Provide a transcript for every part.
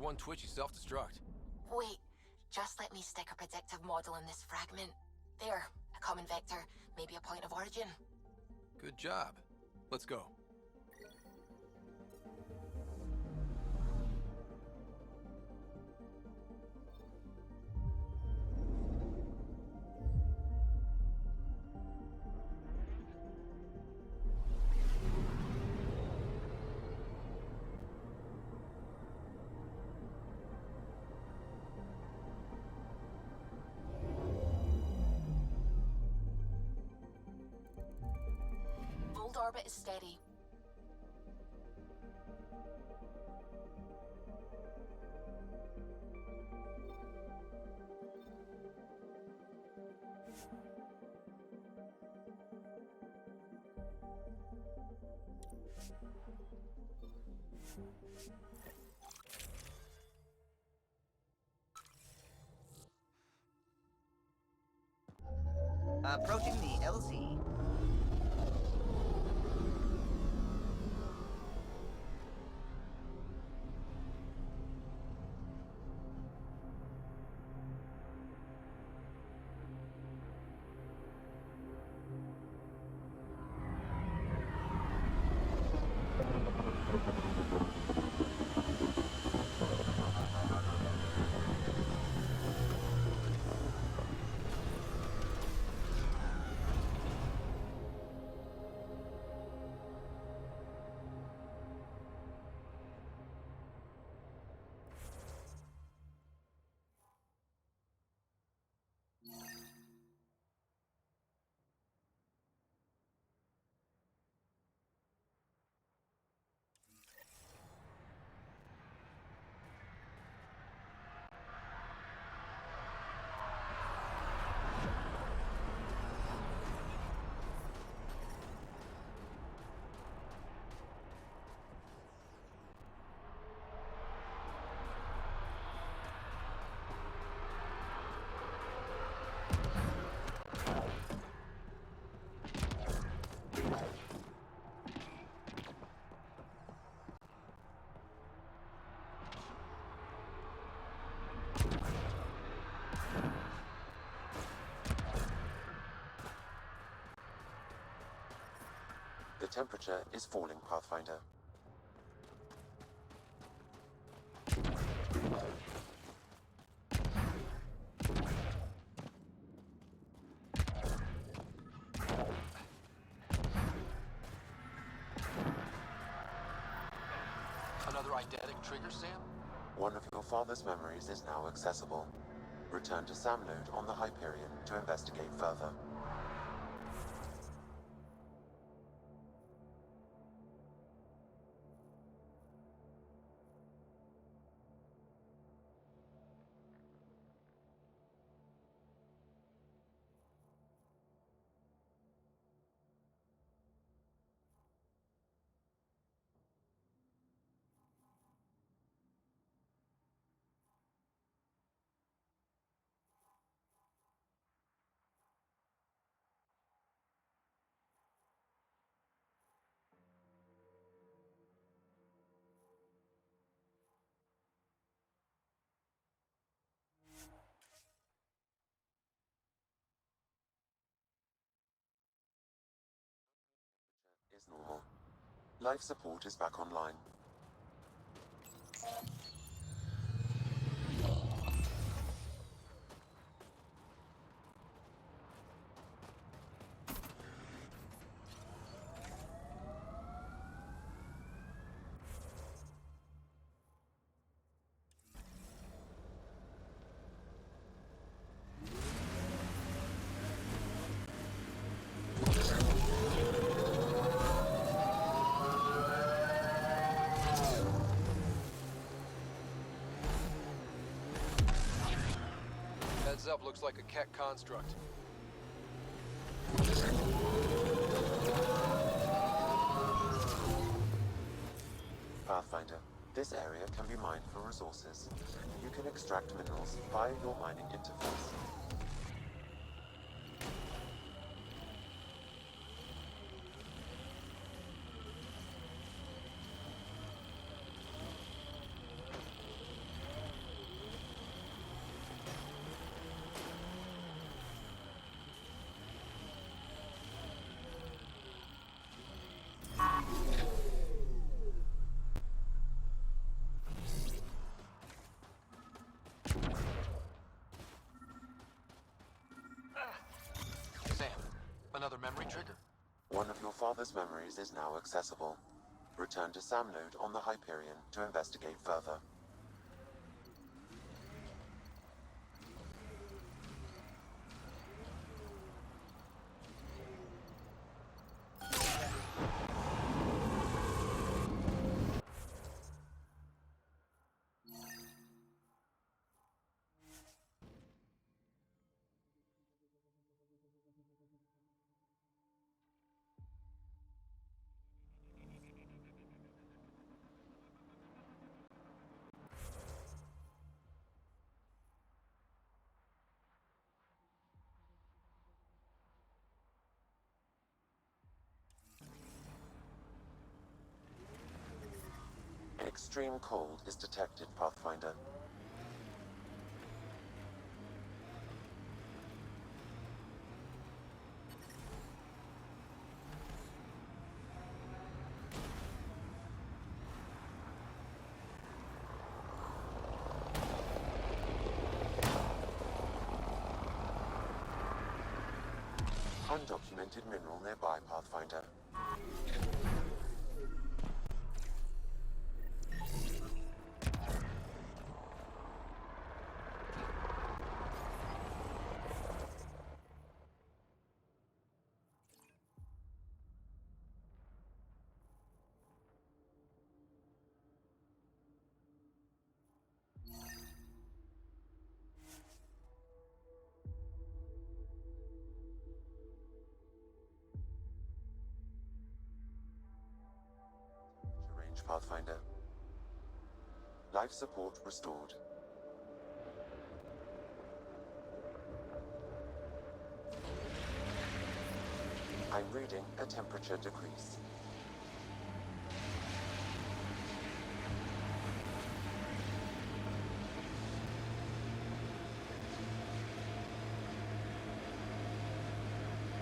one twitchy self-destruct. Wait, just let me stick a predictive model in this fragment. There, a common vector, maybe a point of origin. Good job. Let's go. Old orbit is steady. Approaching the LZ. The temperature is falling, Pathfinder. Another eidetic trigger, Sam? One of your father's memories is now accessible. Return to Sam Node on the Hyperion to investigate further. Is normal. Life support is back online. Heads up, looks like a Keck construct. Pathfinder, this area can be mined for resources. You can extract minerals via your mining interface. One of your father's memories is now accessible. Return to Sam Node on the Hyperion to investigate further. Extreme cold is detected, Pathfinder. Undocumented mineral nearby, Pathfinder. Range, Pathfinder. Life support restored. I'm reading a temperature decrease.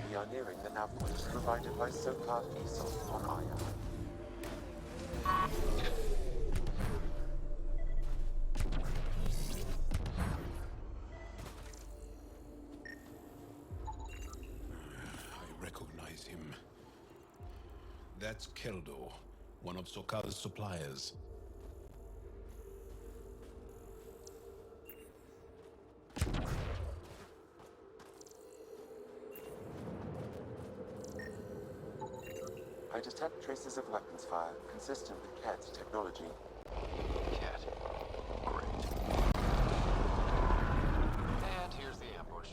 We are nearing the nav point provided by SOCAR ESOL on Aya. I recognize him. That's Keldo, one of Sokal's suppliers. I detect traces of weapons fire consistent with CAD's technology. Cat. Great. And here's the ambush.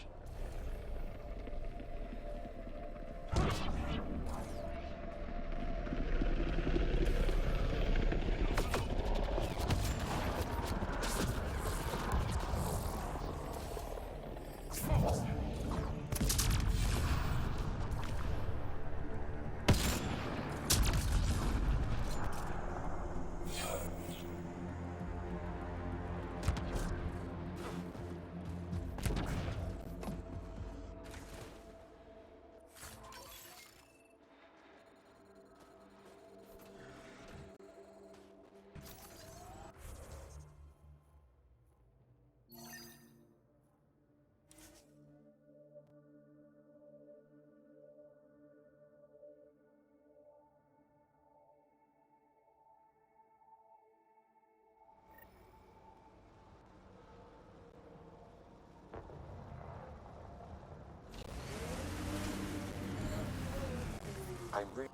I'm reading.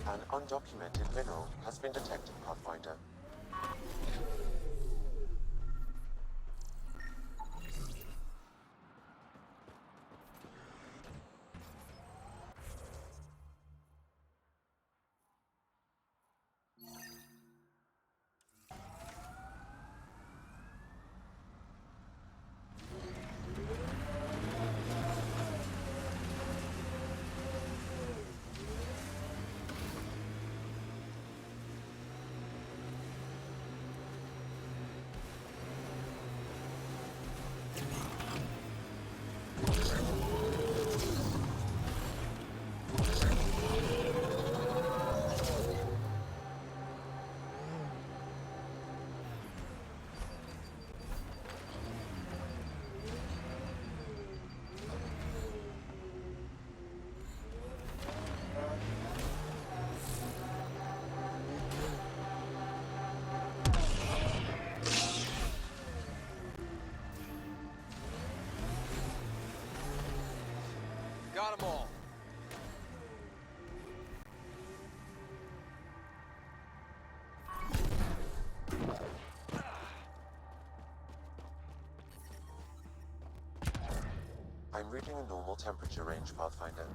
An undocumented mineral has been detected, Pathfinder. Got 'em all. I'm reading a normal temperature range, Pathfinder.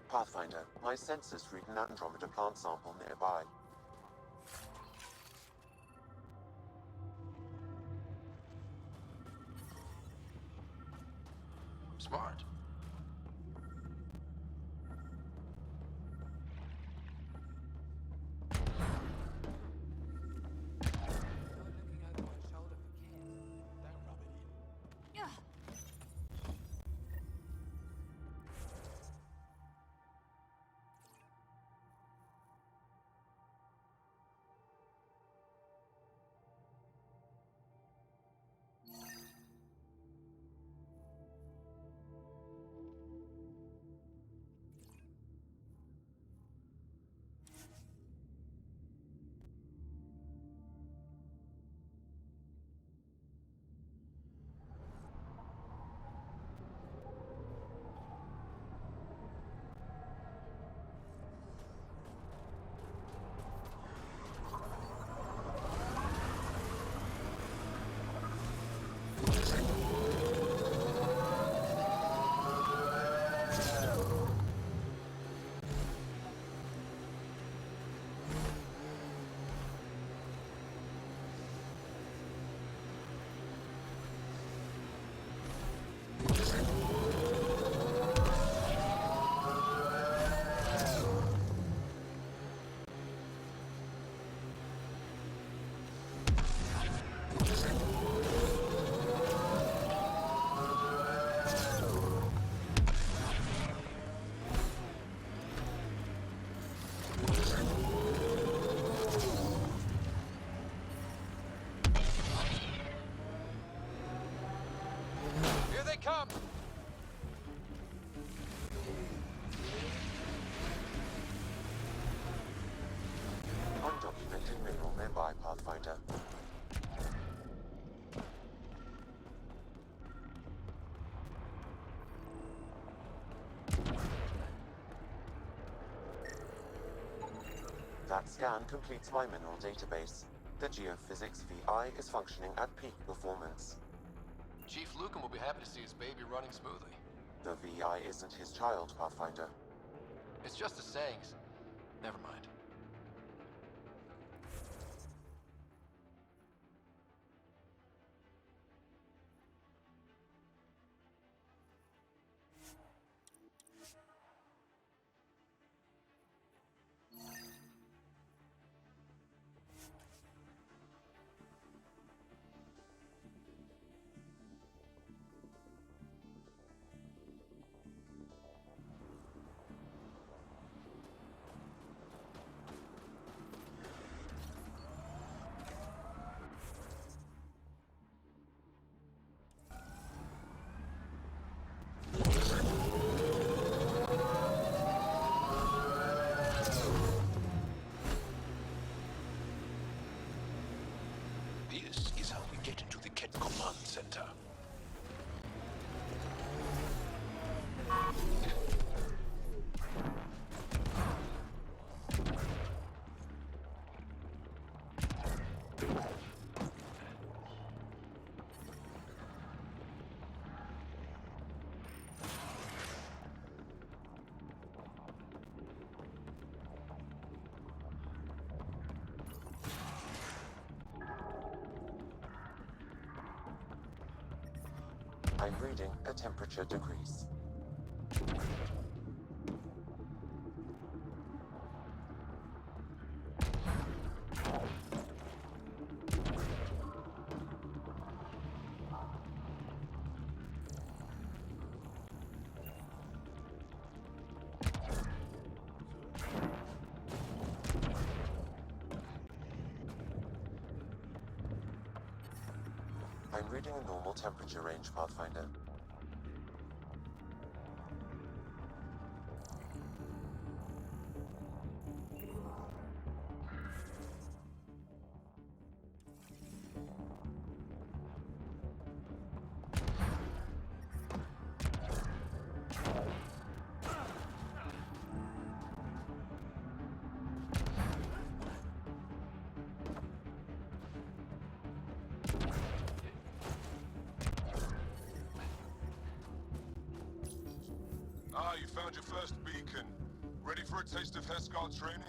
Pathfinder, my sensors read an Andromeda plant sample nearby. Smart. Here they come! Undocumented mineral nearby, Pathfinder. That scan completes my mineral database. The geophysics VI is functioning at peak performance. Chief Lucan will be happy to see his baby running smoothly. The VI isn't his child, Pathfinder. It's just the sayings. Never mind. I'm reading a temperature decrease. I'm reading a normal temperature range, Pathfinder. Ah, you found your first beacon. Ready for a taste of Hescar training?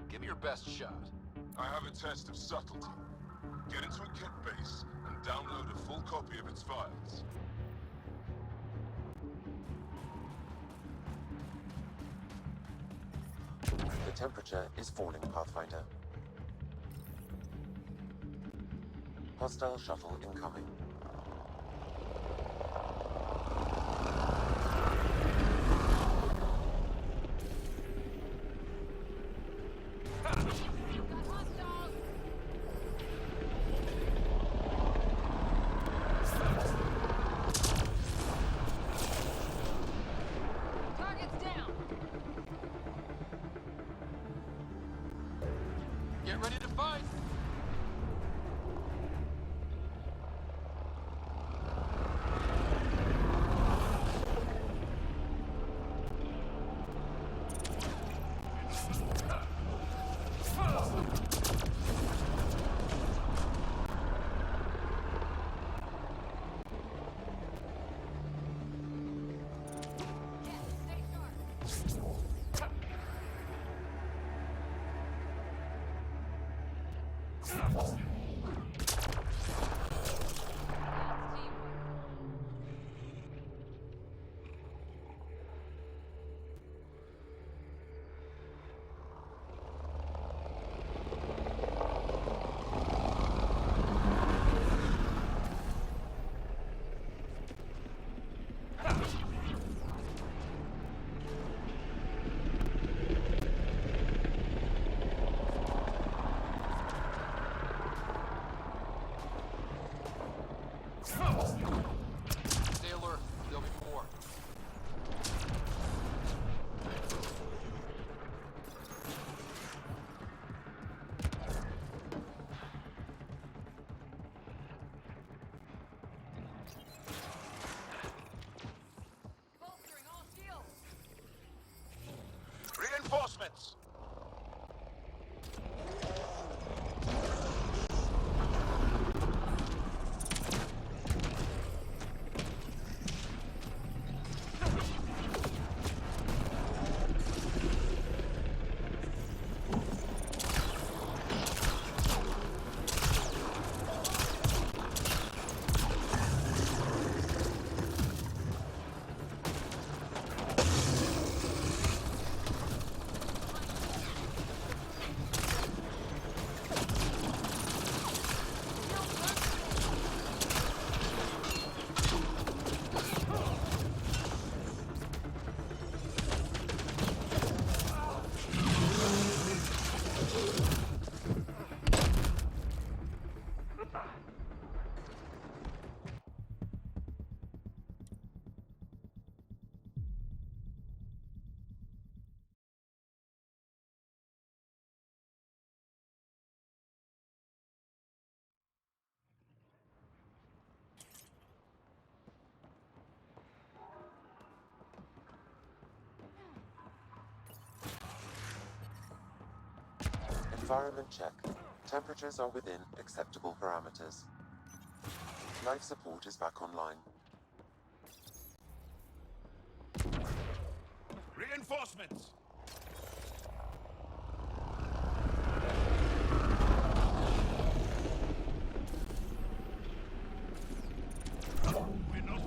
Give it your best shot. I have a test of subtlety. Get into a kit base and download a full copy of its files. The temperature is falling, Pathfinder. Hostile shuttle incoming. Target's down. Get ready to fight! Stay alert. There'll be more. Bolstering all shields. Reinforcements! Environment check. Temperatures are within acceptable parameters. Life support is back online. Reinforcements! We're not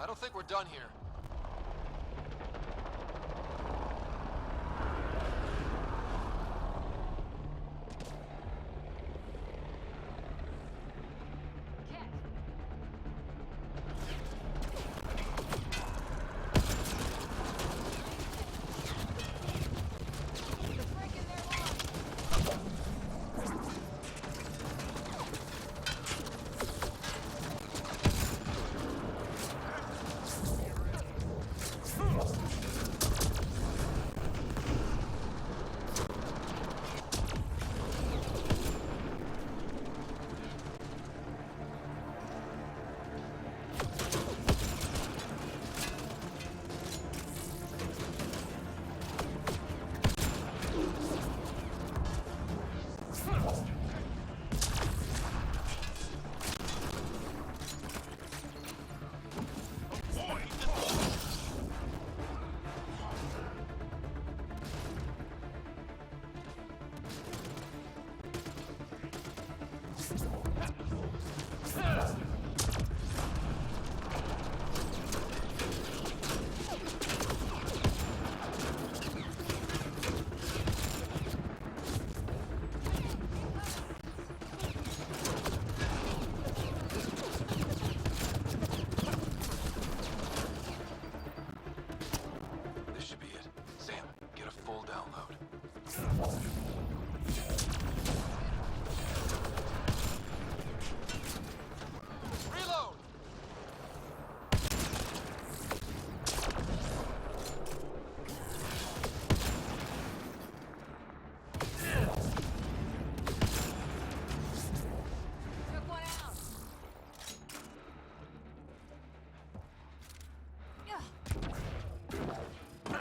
I don't think we're done here. Cat. They're breaking their line. This should be it. Sam, get a full download. Reload! Took one out. Ugh.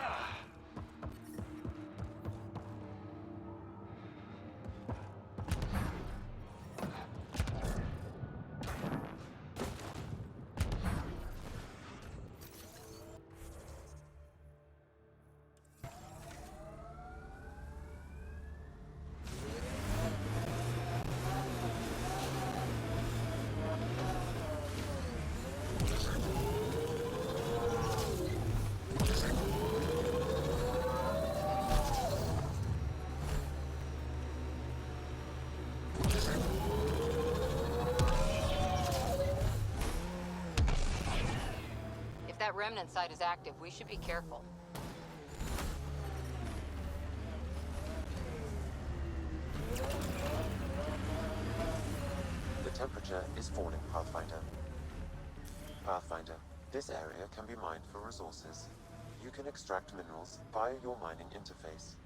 If that remnant site is active, we should be careful. The temperature is falling, Pathfinder. Pathfinder, this area can be mined for resources. You can extract minerals via your mining interface.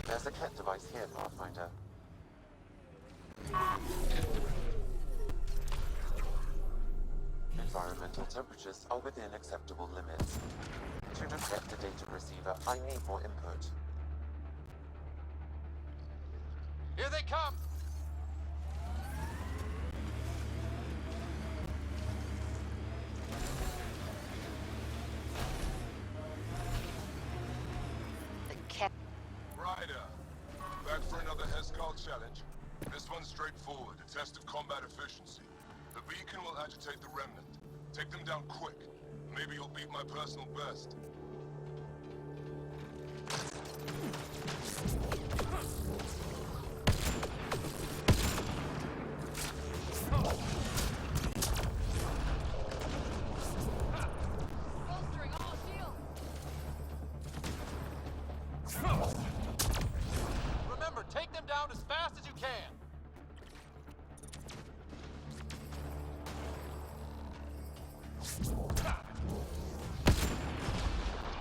There's a cat device here, Pathfinder. Environmental temperatures are within acceptable limits. To detect the data receiver, I need more input. Here they come! The cat. Ryder, back for another Heskal challenge? This one's straightforward, a test of combat efficiency. The beacon will agitate the remnant. Take them down quick. Maybe you'll beat my personal best. Bolstering all shields. Remember, take them down as fast as you can!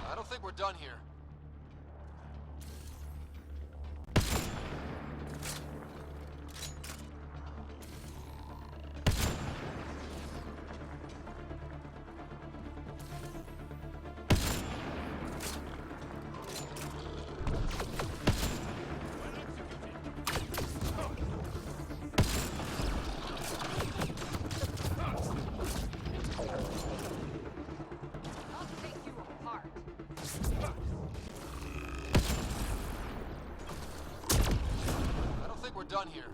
I don't think we're done here. I'll take you apart. done here.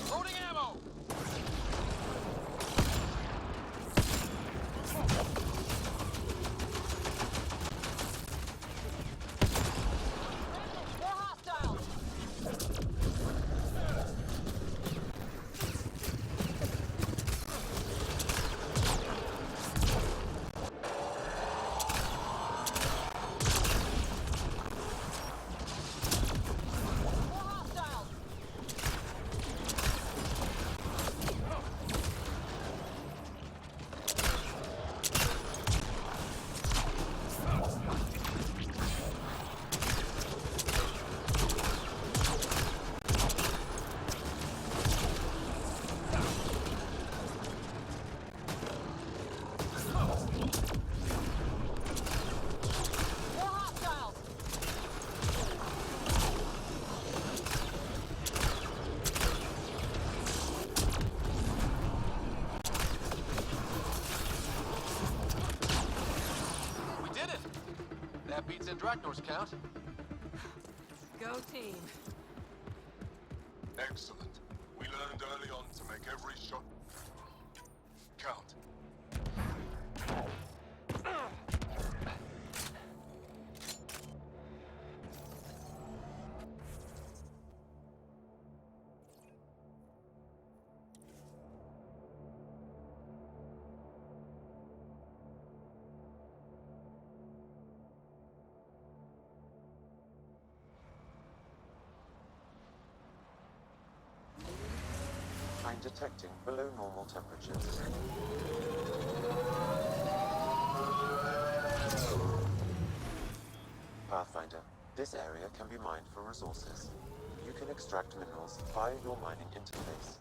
Loading ammo! More hostiles! More hostiles! More hostiles! We did it! That beats Andromed's count. Go team. Excellent. We learned early on to make every shot count. I'm detecting below normal temperatures. Pathfinder, this area can be mined for resources. You can extract minerals via your mining interface.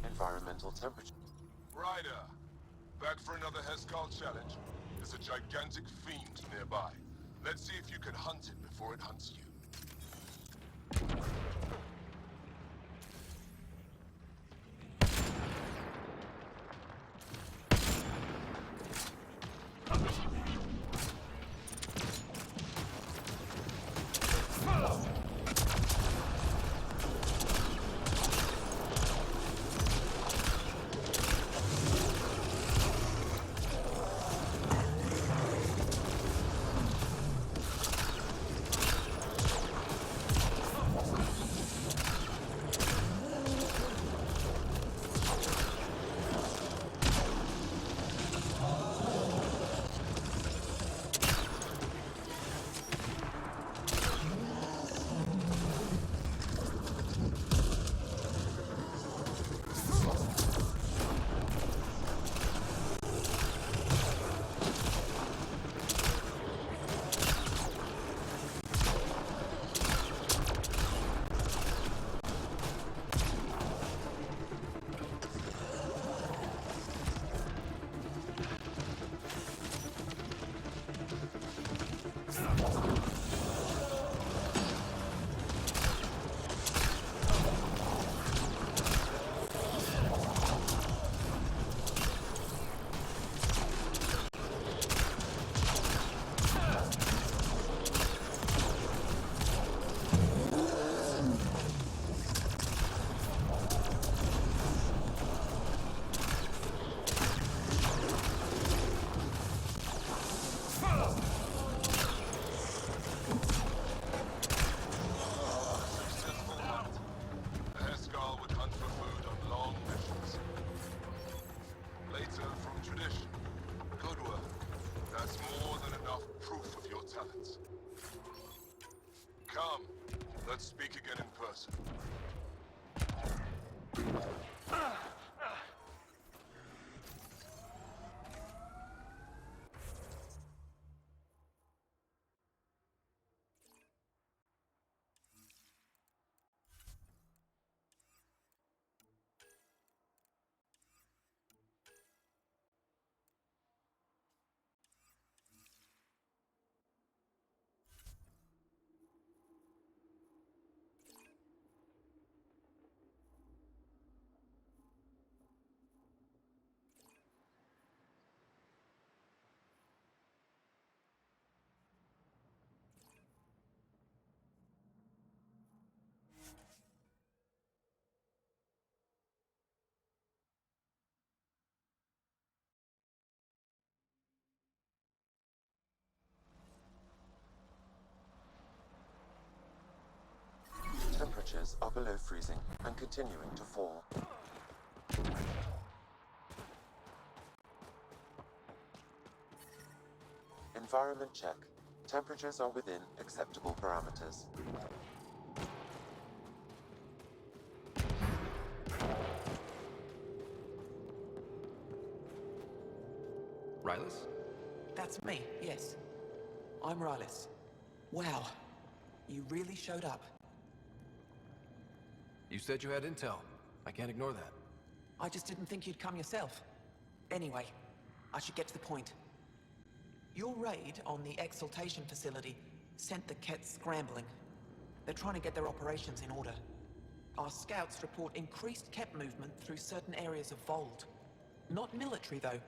Environmental temperature. Ryder, back for another Heskal challenge. There's a gigantic fiend nearby. Let's see if you can hunt it before it hunts you. Let's speak again in person. Temperatures are below freezing and continuing to fall. Environment check. Temperatures are within acceptable parameters. Rylus? That's me, yes. I'm Rylus. Wow, you really showed up. You said you had intel. I can't ignore that. I just didn't think you'd come yourself. Anyway, I should get to the point. Your raid on the exaltation facility sent the Kets scrambling. They're trying to get their operations in order. Our scouts report increased Ket movement through certain areas of Vold. Not military, though.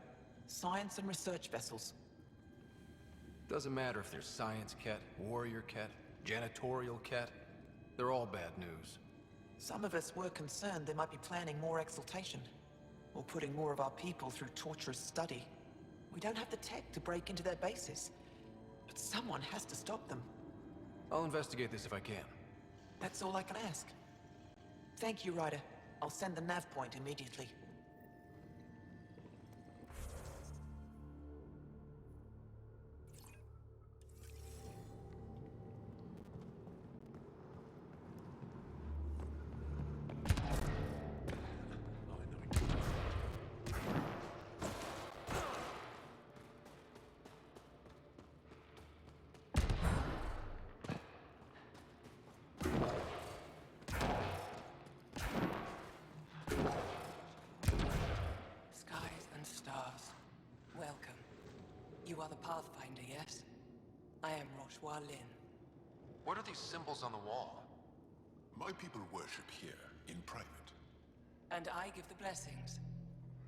Science and research vessels. Doesn't matter if there's science Ket, warrior Ket, janitorial Ket. They're all bad news. Some of us were concerned they might be planning more exaltation, or putting more of our people through torturous study. We don't have the tech to break into their bases, but someone has to stop them. I'll investigate this if I can. That's all I can ask. Thank you, Ryder. I'll send the nav point immediately. Skies and stars. Welcome. You are the Pathfinder, yes? I am Rochua Lin. What are these symbols on the wall? My people worship here, in private. And I give the blessings.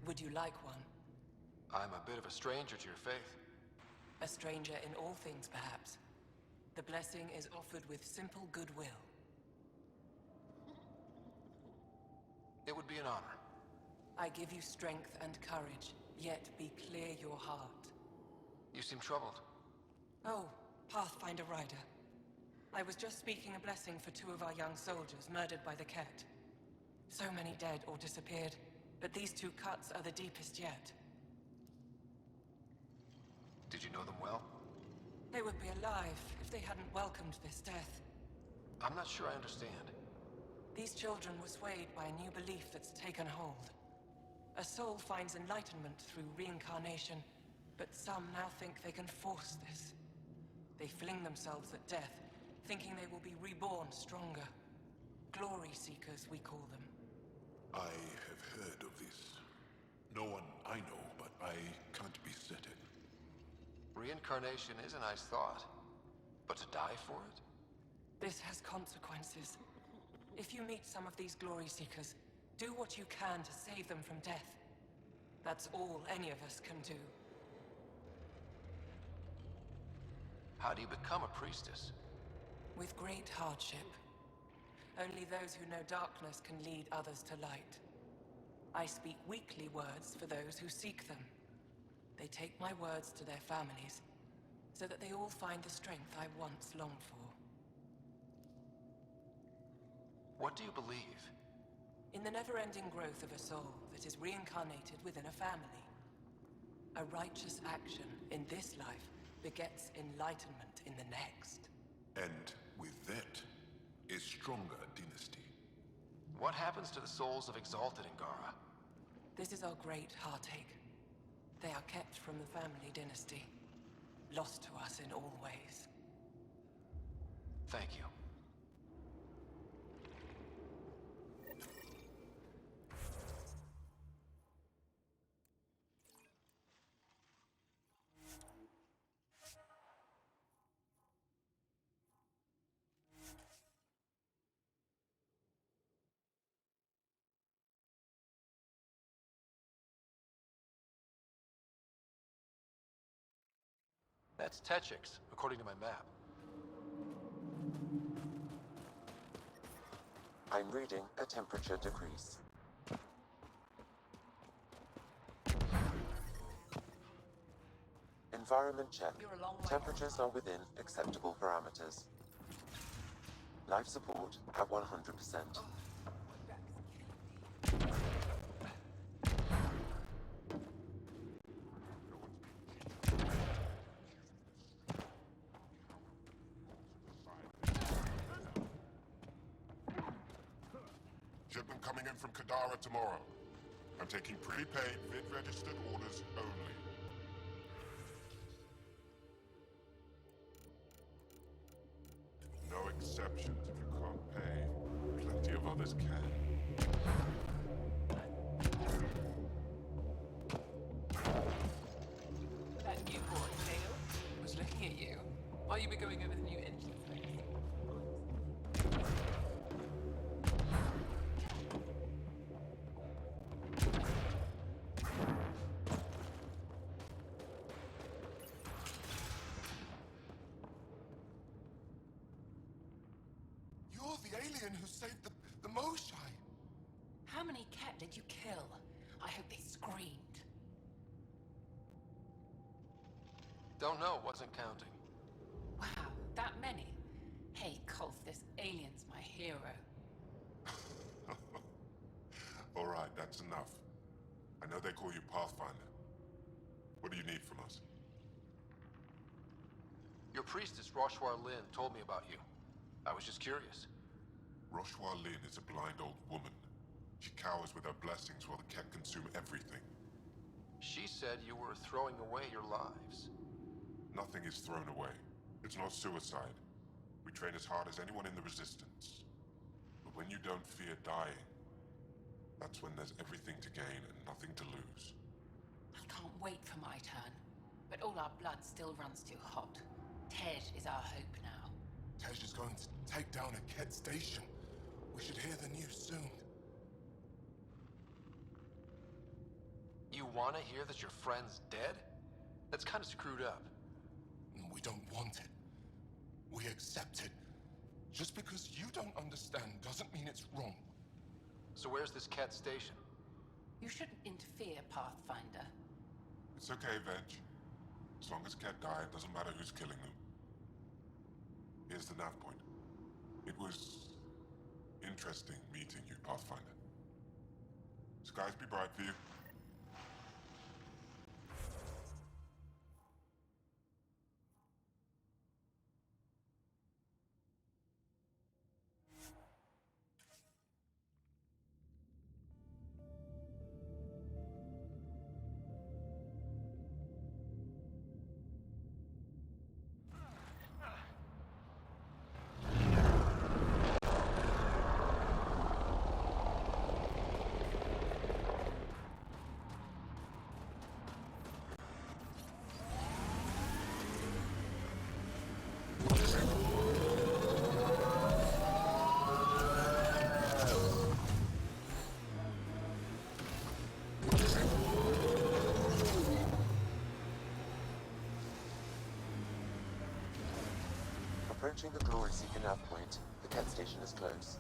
Would you like one? I'm a bit of a stranger to your faith. A stranger in all things, perhaps. The blessing is offered with simple goodwill. It would be an honor. I give you strength and courage, yet be clear your heart. You seem troubled. Oh, Pathfinder Ryder. I was just speaking a blessing for 2 of our young soldiers murdered by the Ket. So many dead or disappeared, but these 2 cuts are the deepest yet. Did you know them well? They would be alive if they hadn't welcomed this death. I'm not sure I understand. These children were swayed by a new belief that's taken hold. A soul finds enlightenment through reincarnation, but some now think they can force this. They fling themselves at death, thinking they will be reborn stronger. Glory seekers, we call them. I have heard of this. No one I know, but I can't be certain. Reincarnation is a nice thought. But to die for it? This has consequences. If you meet some of these glory seekers, do what you can to save them from death. That's all any of us can do. How do you become a priestess? With great hardship. Only those who know darkness can lead others to light. I speak weakly words for those who seek them. They take my words to their families, so that they all find the strength I once longed for. What do you believe? In the never-ending growth of a soul that is reincarnated within a family. A righteous action in this life begets enlightenment in the next. And with that, A stronger dynasty. What happens to the souls of Exalted Angara? This is our great heartache. They are kept from the family dynasty. Lost to us in all ways. Thank you. That's Techix, according to my map. I'm reading a temperature decrease. Environment check. You're a long way. Temperatures are within acceptable parameters. Life support at 100%. Shipment coming in from Kadara tomorrow. I'm taking prepaid, VID-registered orders only. No exceptions if you can't pay. Plenty of others can. That new boy, Dale, was looking at you. While you were going over the new engine specs. You're the alien who saved the Moshai. How many cat did you kill? I hope they screamed. Don't know, wasn't counting. Wow, that many? Hey, Kolf, this alien's my hero. All right, that's enough. I know they call you Pathfinder. What do you need from us? Your priestess, Roshwar Lin, told me about you. I was just curious. Roshwar Lin is a blind old woman. She cowers with her blessings while the Ket consume everything. She said you were throwing away your lives. Nothing is thrown away. It's not suicide. We train as hard as anyone in the Resistance. But when you don't fear dying, that's when there's everything to gain and nothing to lose. I can't wait for my turn. But all our blood still runs too hot. Tej is our hope now. Tej is going to take down a Ket station. We should hear the news soon. You want to hear that your friend's dead? That's kind of screwed up. We don't want it. We accept it. Just because you don't understand doesn't mean it's wrong. So where's this Ket station? You shouldn't interfere, Pathfinder. It's okay, Veg. As long as Ket die, it doesn't matter who's killing them. Here's the nav point. It was interesting meeting you, Pathfinder. Skies be bright for you. Approaching the Glory Seeker nav point, the Ket station is close.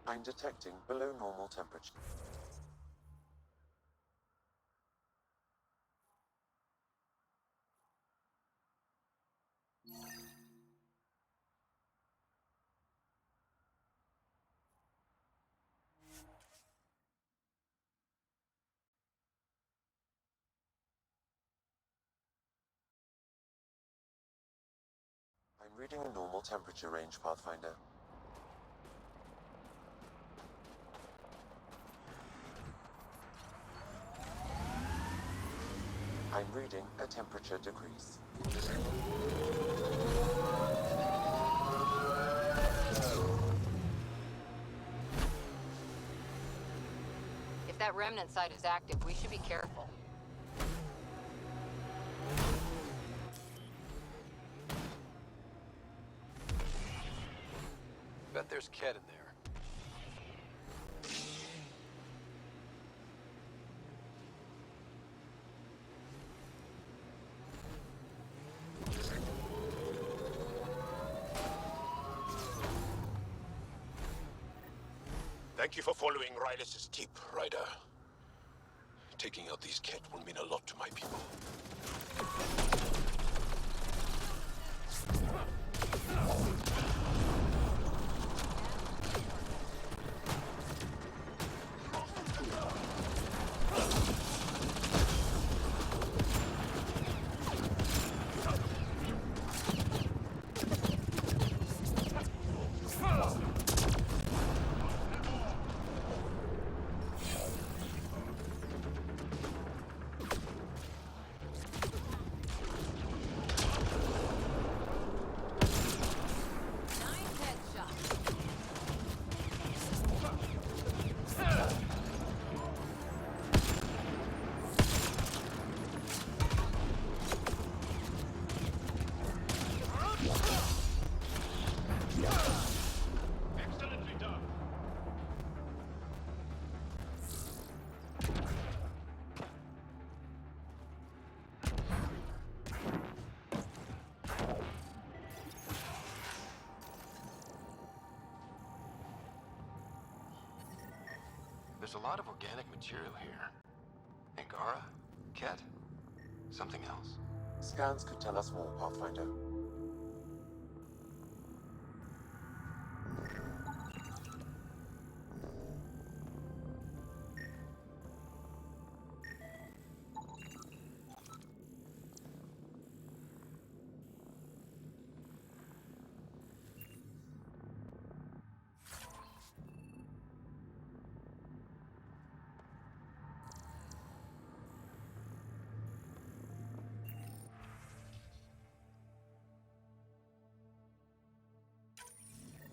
I'm detecting below normal temperature. I'm reading a normal temperature range, Pathfinder. I'm reading a temperature decrease. If that remnant site is active, we should be careful. Bet there's Ket in there. Thank you for following Rylis' tip, Ryder. Taking out these Ket will mean a lot to my people. There's a lot of organic material here. Angara? Ket? Something else? Scans could tell us more, Pathfinder.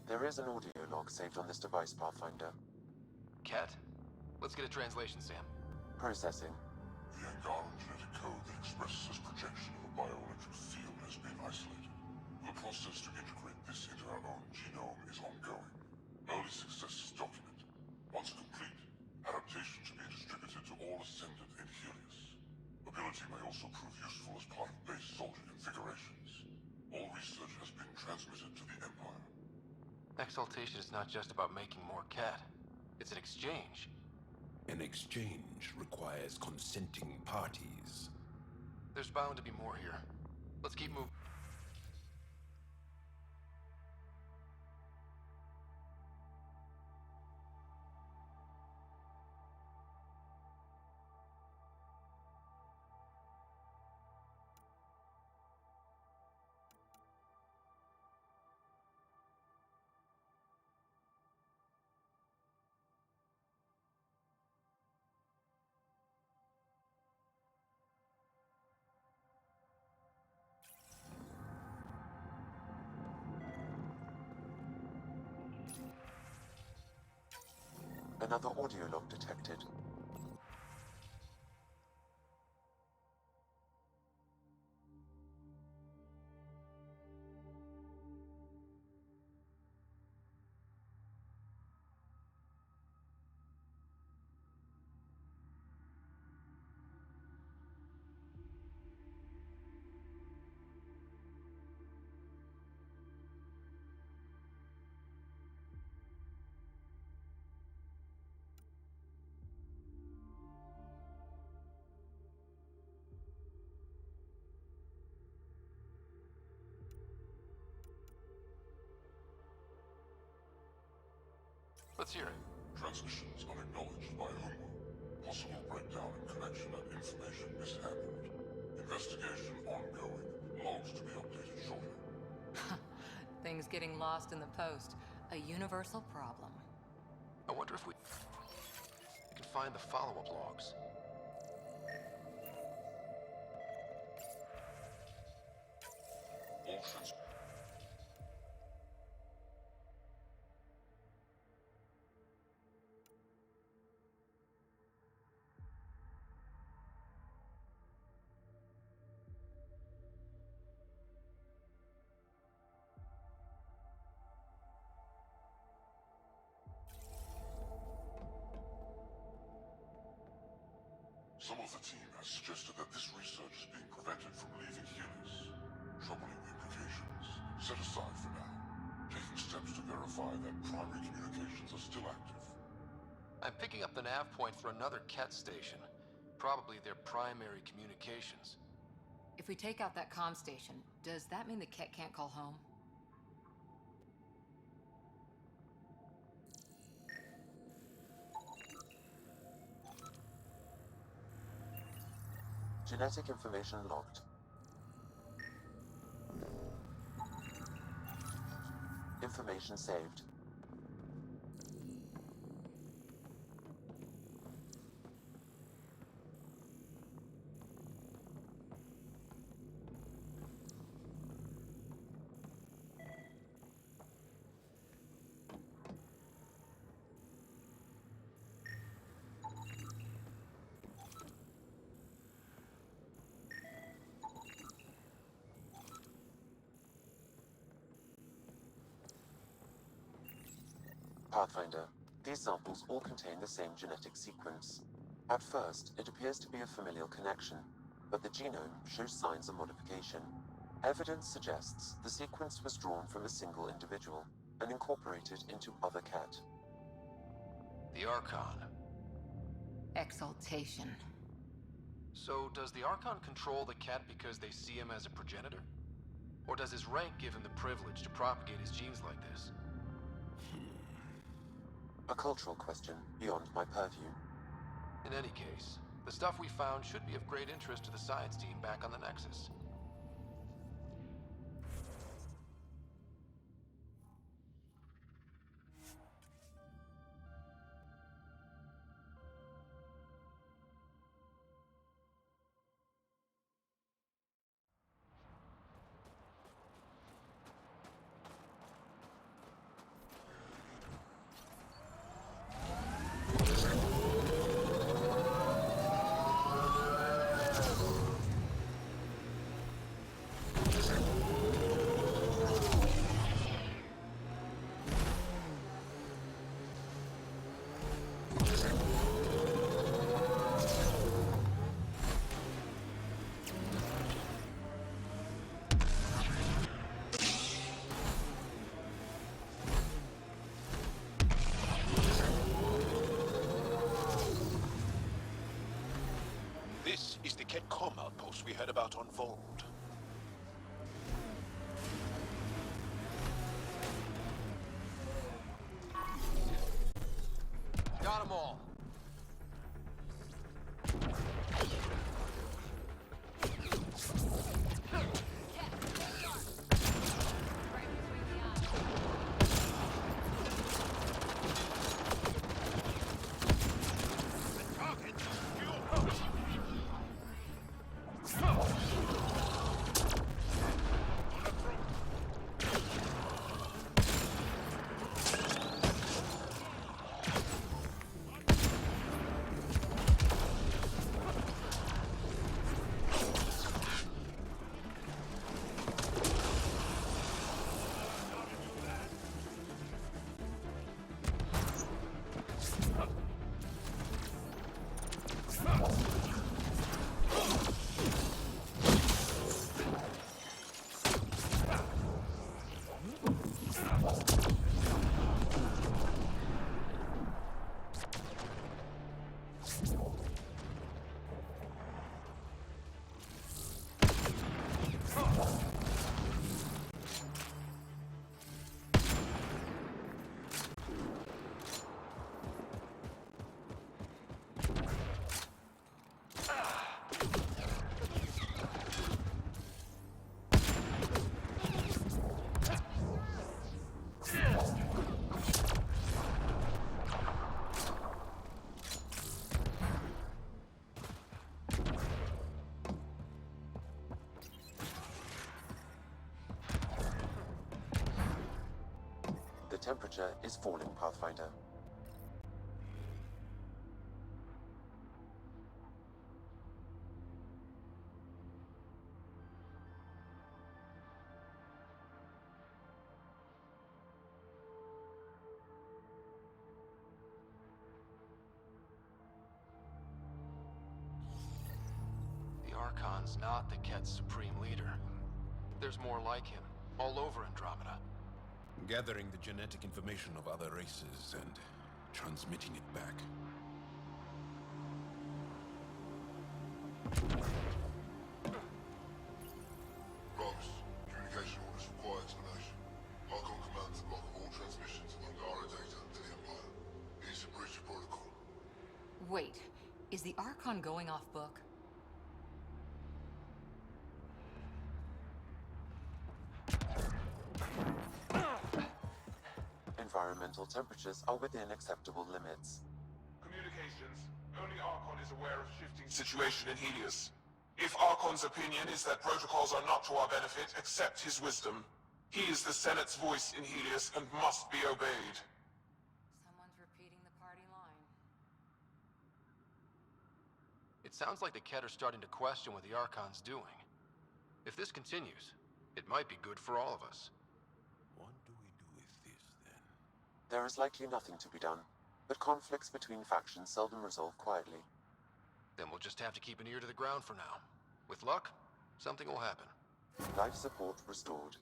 There is an audio log saved on this device, Pathfinder. Ket? Let's get a translation, Sam. Processing. The Angaran genetic code that expresses this projection of a bioelectric field has been isolated. The process to integrate this into our own genome is ongoing. Early success is documented. Once complete, adaptation should be distributed to all Ascendant in Helios. Ability may also prove useful as part of base soldier configurations. All research has been transmitted to the Empire. Exaltation is not just about making more Ket. It's an exchange. An exchange requires consenting parties. There's bound to be more here. Let's keep moving. Another audio log detected. Let's hear it. Transmissions unacknowledged by Homeworld. Possible breakdown in connection and information mishandled. Investigation ongoing. Logs to be updated shortly. Things getting lost in the post. A universal problem. I wonder if we can find the follow-up logs. All trans... Some of the team has suggested that this research is being prevented from leaving Helix. Troubling implications. Set aside for now. Taking steps to verify that primary communications are still active. I'm picking up the nav point for another Ket station. Probably their primary communications. If we take out that comm station, does that mean the Ket can't call home? Genetic information logged. Information saved. Pathfinder. These samples all contain the same genetic sequence. At first, it appears to be a familial connection, but the genome shows signs of modification. Evidence suggests the sequence was drawn from a single individual and incorporated into other Ket. The Archon. Exaltation. So does the Archon control the Ket because they see him as a progenitor? Or does his rank give him the privilege to propagate his genes like this? A cultural question beyond my purview. In any case, the stuff we found should be of great interest to the science team back on the Nexus. This is the Ket comm outpost we heard about on Vold. Got them all. temperature is falling, Pathfinder. The Archon's not the Ket's supreme leader. There's more like him, all over Andromeda. Gathering the genetic information of other races and transmitting it back. Rogues, communication orders require explanation. Archon commands block all transmissions of Angara data to the Empire. It's a breach of protocol. Wait, is the Archon going off book? Environmental temperatures are within acceptable limits. Communications. Only Archon is aware of shifting situation in Helios. If Archon's opinion is that protocols are not to our benefit, accept his wisdom. He is the Senate's voice in Helios and must be obeyed. Someone's repeating the party line. It sounds like the Ket are starting to question what the Archon's doing. If this continues, it might be good for all of us. What do we do with this, then? There is likely nothing to be done, but conflicts between factions seldom resolve quietly. Then we'll just have to keep an ear to the ground for now. With luck, something will happen. Life support restored.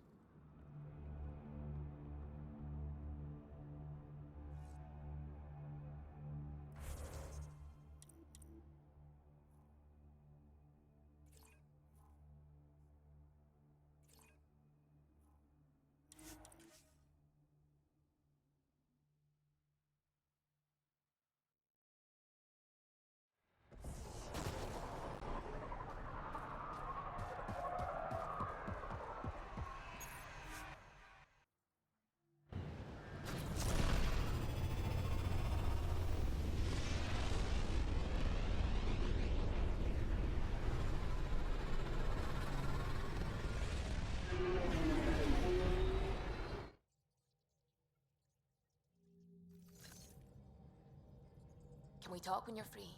Can we talk when you're free?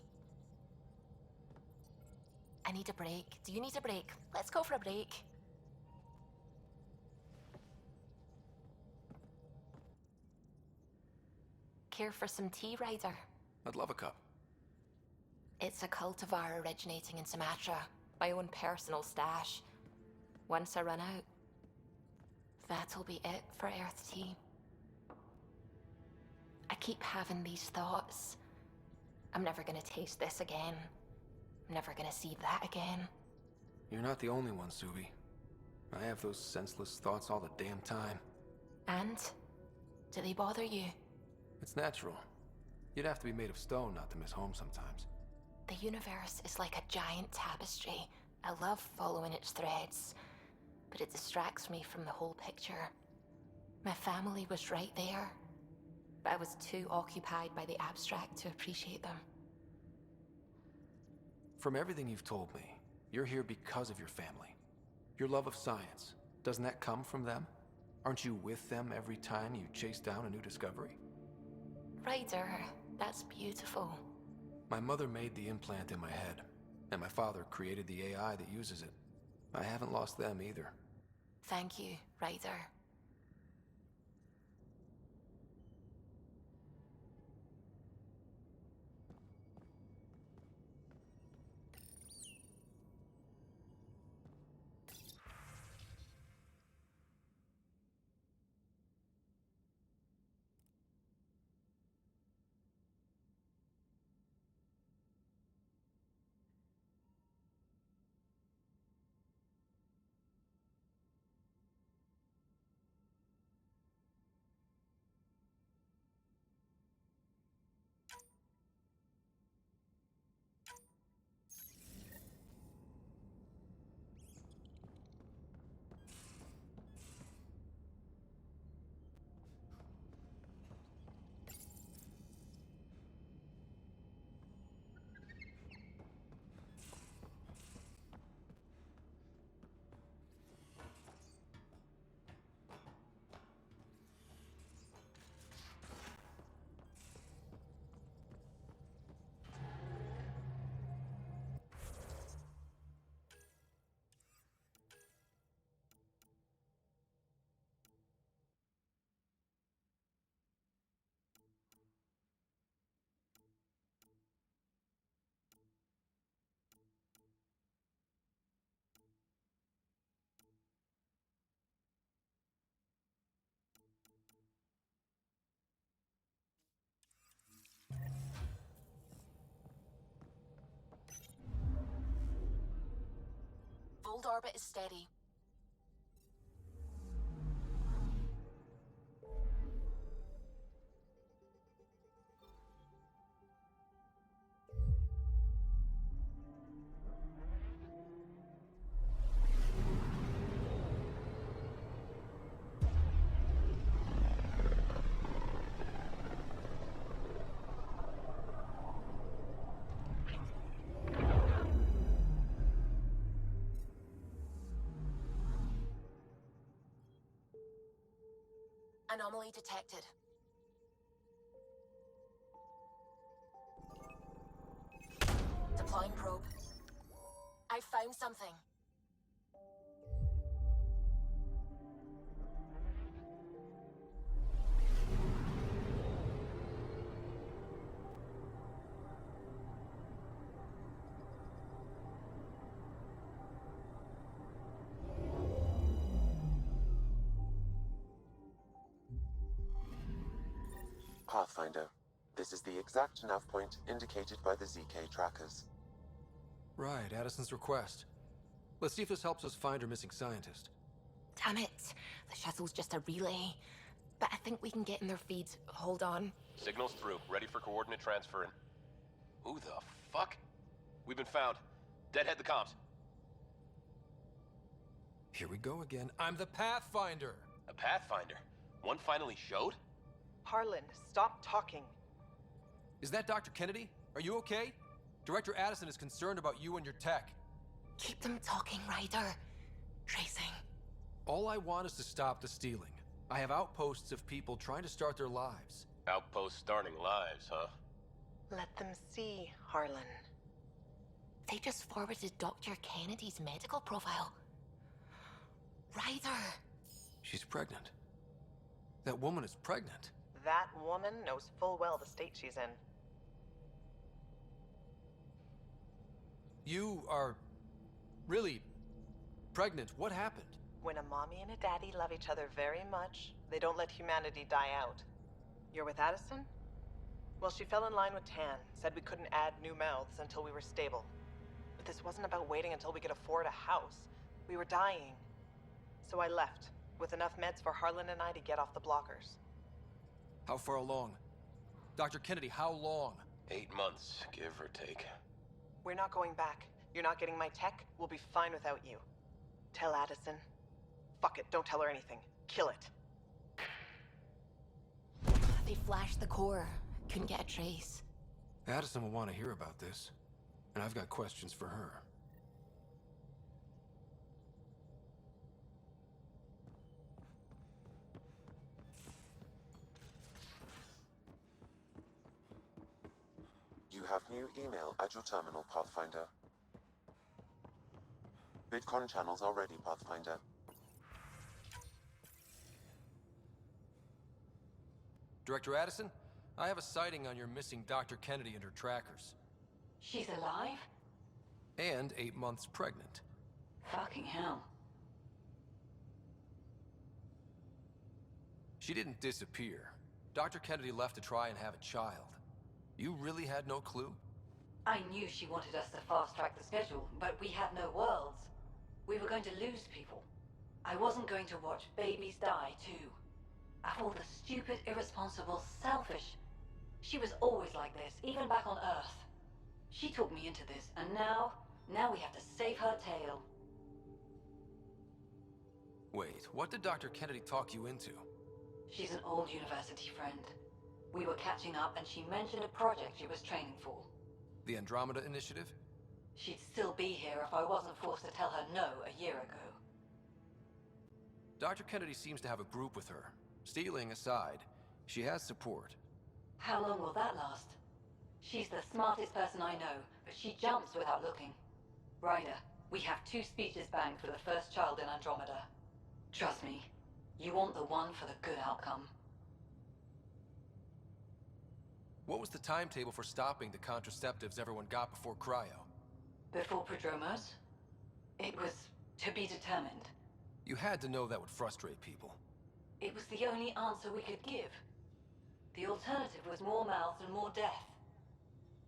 I need a break. Do you need a break? Let's go for a break. Care for some tea, Ryder? I'd love a cup. It's a cultivar originating in Sumatra. My own personal stash. Once I run out, that'll be it for Earth tea. I keep having these thoughts. I'm never gonna taste this again. I'm never gonna see that again. You're not the only one, Suvi. I have those senseless thoughts all the damn time. And? Do they bother you? It's natural. You'd have to be made of stone not to miss home sometimes. The universe is like a giant tapestry. I love following its threads, but it distracts me from the whole picture. My family was right there, but I was too occupied by the abstract to appreciate them. From everything you've told me, you're here because of your family. Your love of science, doesn't that come from them? Aren't you with them every time you chase down a new discovery? Ryder, that's beautiful. My mother made the implant in my head, and my father created the AI that uses it. I haven't lost them either. Thank you, Ryder. Field orbit is steady. Anomaly detected. Deploying probe. I found something. Pathfinder, this is the exact nav point indicated by the ZK trackers. Right, Addison's request. Let's see if this helps us find her missing scientist. Damn it. The shuttle's just a relay. But I think we can get in their feeds. Hold on. Signal's through. Ready for coordinate transfer and... Who the fuck? We've been found. Deadhead the comms. Here we go again. I'm the Pathfinder! A Pathfinder? One finally showed? Harlan, stop talking. Is that Dr. Kennedy? Are you okay? Director Addison is concerned about you and your tech. Keep them talking, Ryder. Tracing. All I want is to stop the stealing. I have outposts of people trying to start their lives. Outpost starting lives, huh? Let them see, Harlan. They just forwarded Dr. Kennedy's medical profile. Ryder. She's pregnant. That woman is pregnant. That woman knows full well the state she's in. You are really pregnant. What happened? When a mommy and a daddy love each other very much, they don't let humanity die out. You're with Addison? Well, she fell in line with Tan, said we couldn't add new mouths until we were stable. But this wasn't about waiting until we could afford a house. We were dying. So I left, with enough meds for Harlan and I to get off the blockers. How far along? Dr. Kennedy, how long? 8 months, give or take. We're not going back. You're not getting my tech. We'll be fine without you. Tell Addison. Fuck it, don't tell her anything. Kill it. They flashed the core. Couldn't get a trace. Addison will want to hear about this. And I've got questions for her. You have new email at your terminal, Pathfinder. Bitcon channels are ready, Pathfinder. Director Addison, I have a sighting on your missing Dr. Kennedy and her trackers. She's alive? And 8 months pregnant. Fucking hell. She didn't disappear. Dr. Kennedy left to try and have a child. You really had no clue? I knew she wanted us to fast-track the schedule, but we had no worlds. We were going to lose people. I wasn't going to watch babies die, too. Of all the stupid, irresponsible, selfish... She was always like this, even back on Earth. She talked me into this, and now we have to save her tail. Wait, what did Dr. Kennedy talk you into? She's an old university friend. We were catching up, and she mentioned a project she was training for. The Andromeda Initiative? She'd still be here if I wasn't forced to tell her no a year ago. Dr. Kennedy seems to have a group with her. Stealing aside, she has support. How long will that last? She's the smartest person I know, but she jumps without looking. Ryder, we have 2 speeches banked for the first child in Andromeda. Trust me, you want the one for the good outcome. What was the timetable for stopping the contraceptives everyone got before cryo? Before Prodromos? It was to be determined. You had to know that would frustrate people. It was the only answer we could give. The alternative was more mouths and more death.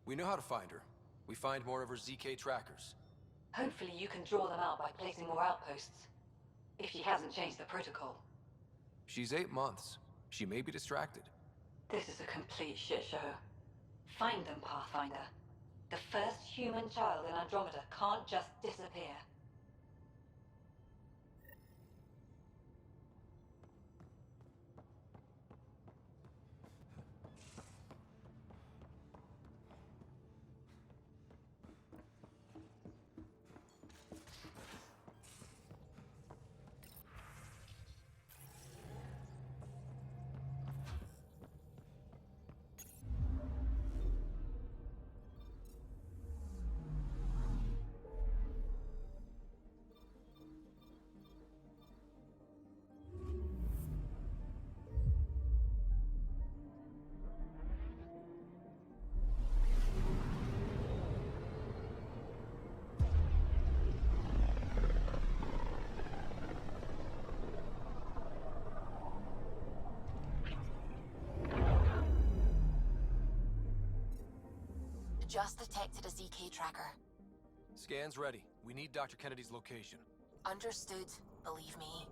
We know how to find her. We find more of her ZK trackers. Hopefully you can draw them out by placing more outposts. If she hasn't changed the protocol. She's 8 months. She may be distracted. This is a complete shit show. Find them, Pathfinder. The first human child in Andromeda can't just disappear. Just detected a ZK tracker. Scan's ready. We need Dr. Kennedy's location. Understood, believe me.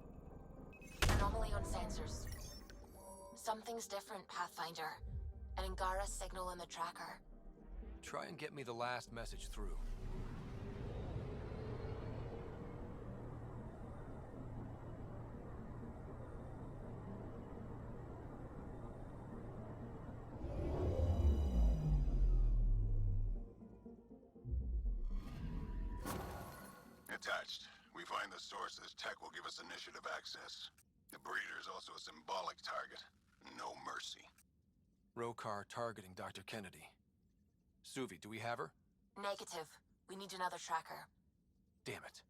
Anomaly on sensors. Something's different, Pathfinder. An Angara signal in the tracker. Try and get me the last message through. Attached. We find the source. This tech will give us initiative access. The breeder is also a symbolic target. No mercy. Rokar targeting Dr. Kennedy. Suvi, do we have her? Negative. We need another tracker. Damn it.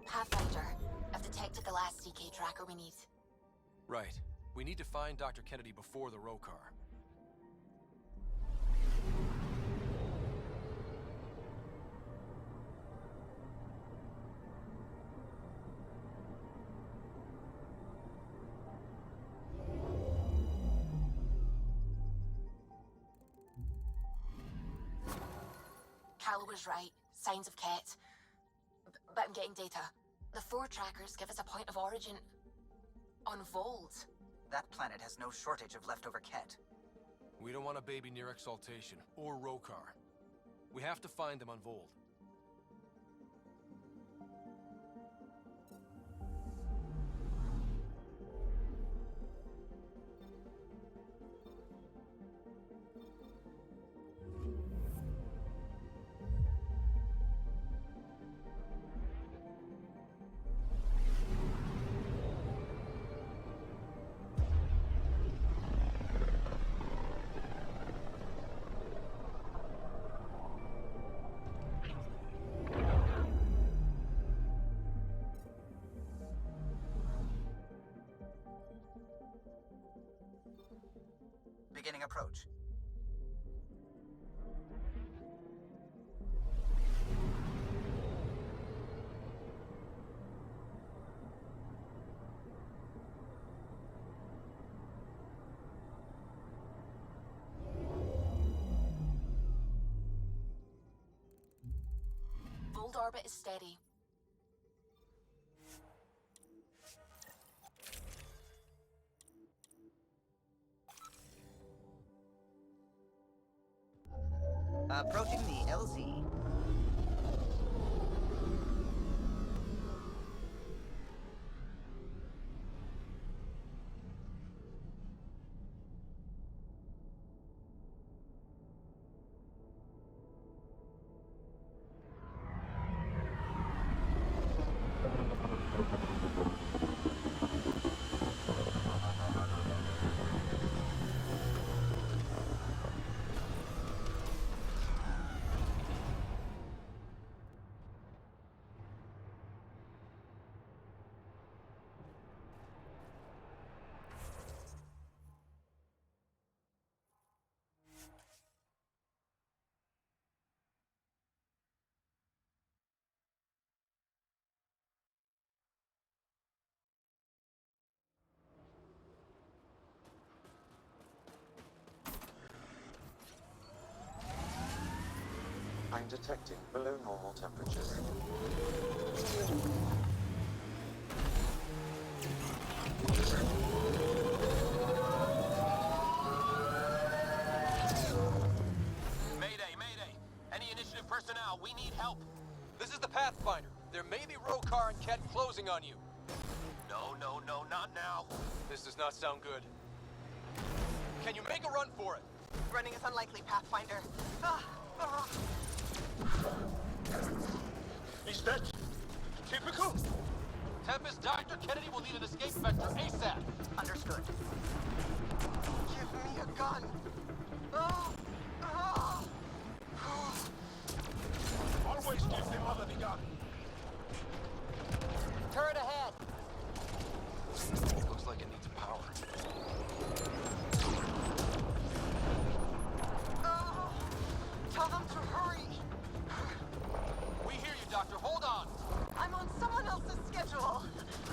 Pathfinder, I've detected the last CK tracker we need. Right. We need to find Dr. Kennedy before the Rokar. Calla was right. Signs of Ket. But I'm getting data. The 4 trackers give us a point of origin on Vold. That planet has no shortage of leftover Ket. We don't want a baby near Exaltation, or Rokar. We have to find them on Vold. Beginning approach. Vold orbit is steady. Approaching the LZ. I'm detecting below normal temperatures. Mayday, mayday! Any initiative personnel, we need help! This is the Pathfinder. There may be Rokar and Ket closing on you. No, no, no, not now! This does not sound good. Can you make a run for it? Running is unlikely, Pathfinder. Is that typical? Tempest, Dr. Kennedy will need an escape vector ASAP! Understood. Give me a gun. Oh. Oh. Always give the mother the gun. Turret ahead! Looks like it needs power. Oh. Tell them to hurry. We hear you, Doctor. Hold on! I'm on someone else's schedule.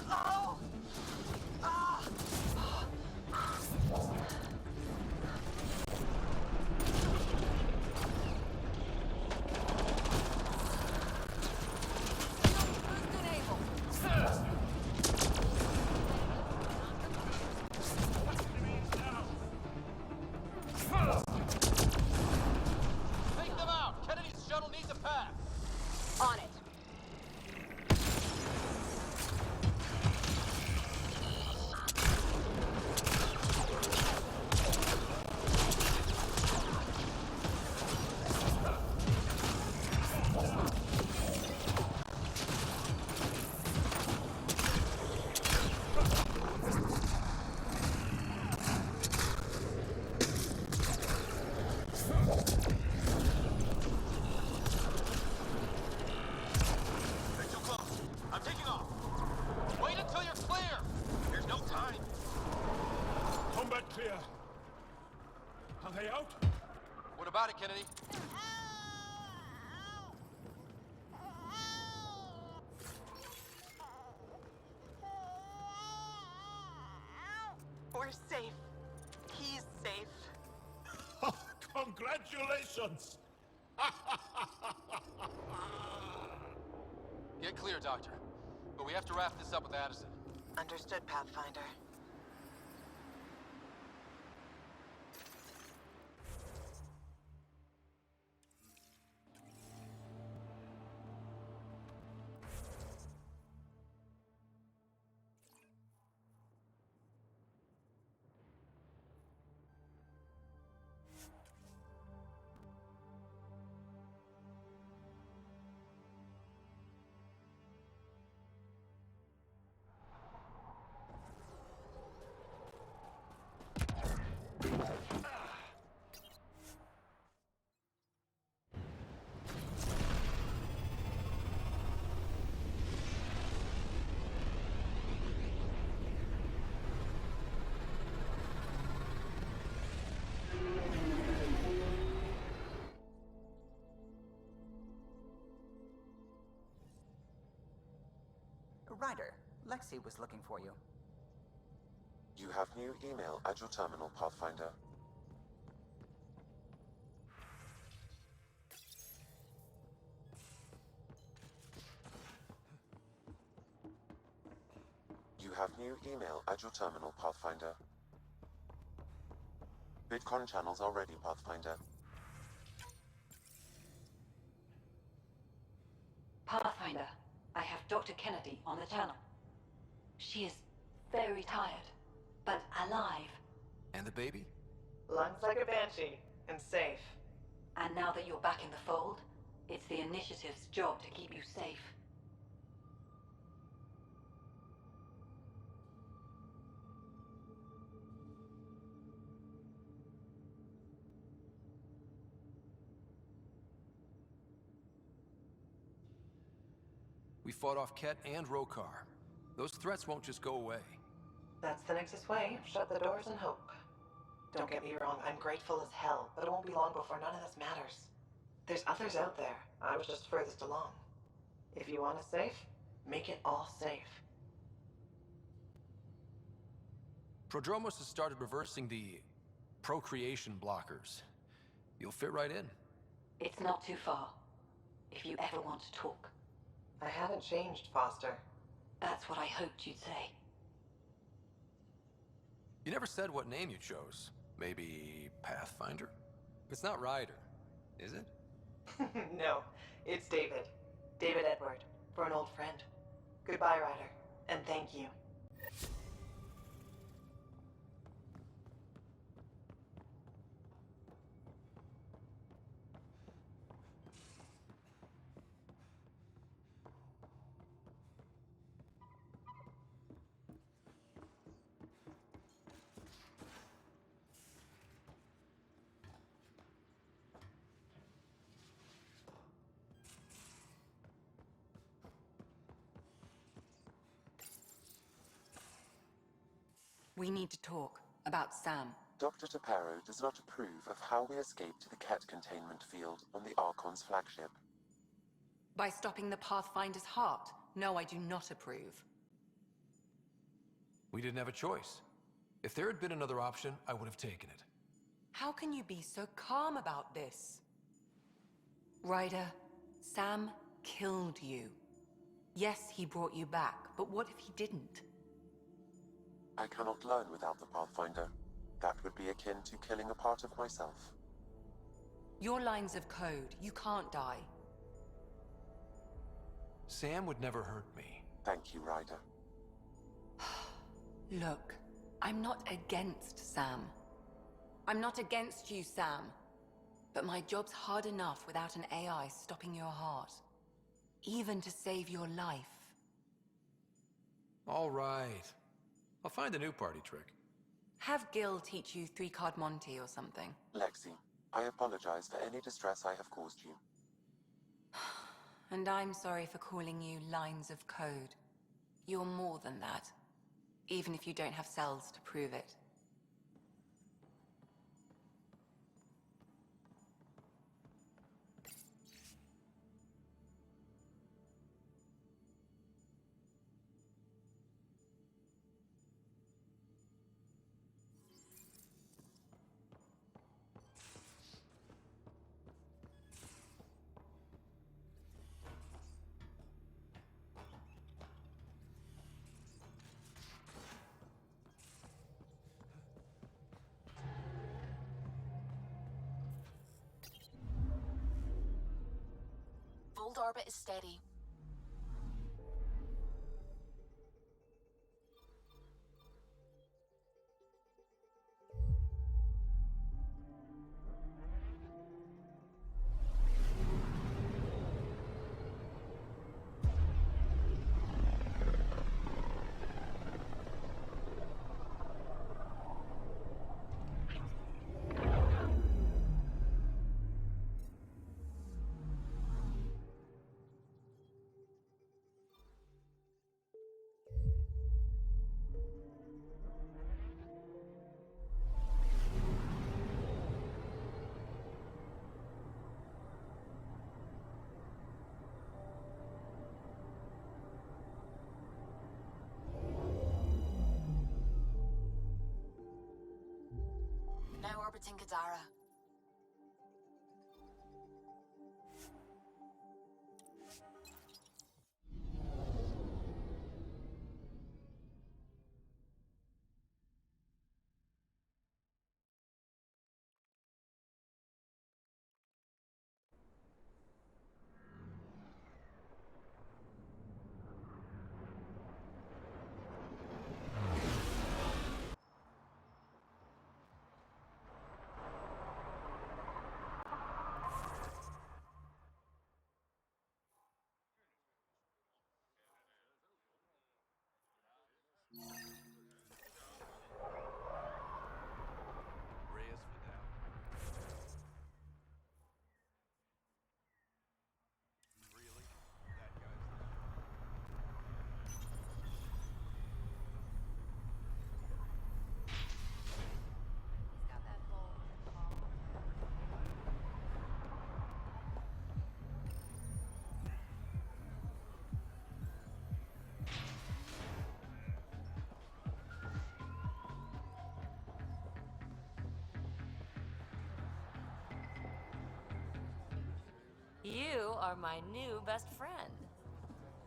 Oh. Ah. Take them out! Kennedy's shuttle needs a path! On it. They're too close. I'm taking off. Wait until you're clear! There's no time. Combat clear. Are they out? What about it, Kennedy? We're safe. He's safe. Congratulations! Get clear, Doctor. But we have to wrap this up with Addison. Understood, Pathfinder. Ryder, Lexi was looking for you. You have new email at your terminal, Pathfinder. You have new email at your terminal, Pathfinder. Bitcoin channels are ready, Pathfinder. Pathfinder, I have Dr. Kennedy on the channel. She is very tired, but alive. And the baby? Lungs like a banshee, and safe. And now that you're back in the fold, it's the Initiative's job to keep you safe. We fought off Ket and Rokar. Those threats won't just go away. That's the Nexus way. Shut the doors and hope. Don't get me wrong, I'm grateful as hell, but it won't be long before none of this matters. There's others out there. I was just furthest along. If you want us safe, make it all safe. Prodromos has started reversing the procreation blockers. You'll fit right in. It's not too far. if you ever want to talk. I haven't changed, Foster. That's what I hoped you'd say. You never said what name you chose. Maybe Pathfinder? It's not Ryder, is it? No, it's David. David Edward, for an old friend. Goodbye, Ryder, and thank you. We need to talk about Sam. Dr. Taparo does not approve of how we escaped the Ket containment field on the Archon's flagship. By stopping the Pathfinder's heart? No, I do not approve. We didn't have a choice. If there had been another option, I would have taken it. How can you be so calm about this? Ryder, Sam killed you. Yes, he brought you back, but what if he didn't? I cannot learn without the Pathfinder. That would be akin to killing a part of myself. Your lines of code, you can't die. Sam would never hurt me. Thank you, Ryder. Look, I'm not against Sam. I'm not against you, Sam. But my job's hard enough without an AI stopping your heart. Even to save your life. All right. I'll find a new party trick. Have Gil teach you three-card Monty or something. Lexi, I apologize for any distress I have caused you. And I'm sorry for calling you lines of code. You're more than that. Even if you don't have cells to prove it. Old orbit is steady. Now orbiting Kadara. You are my new best friend.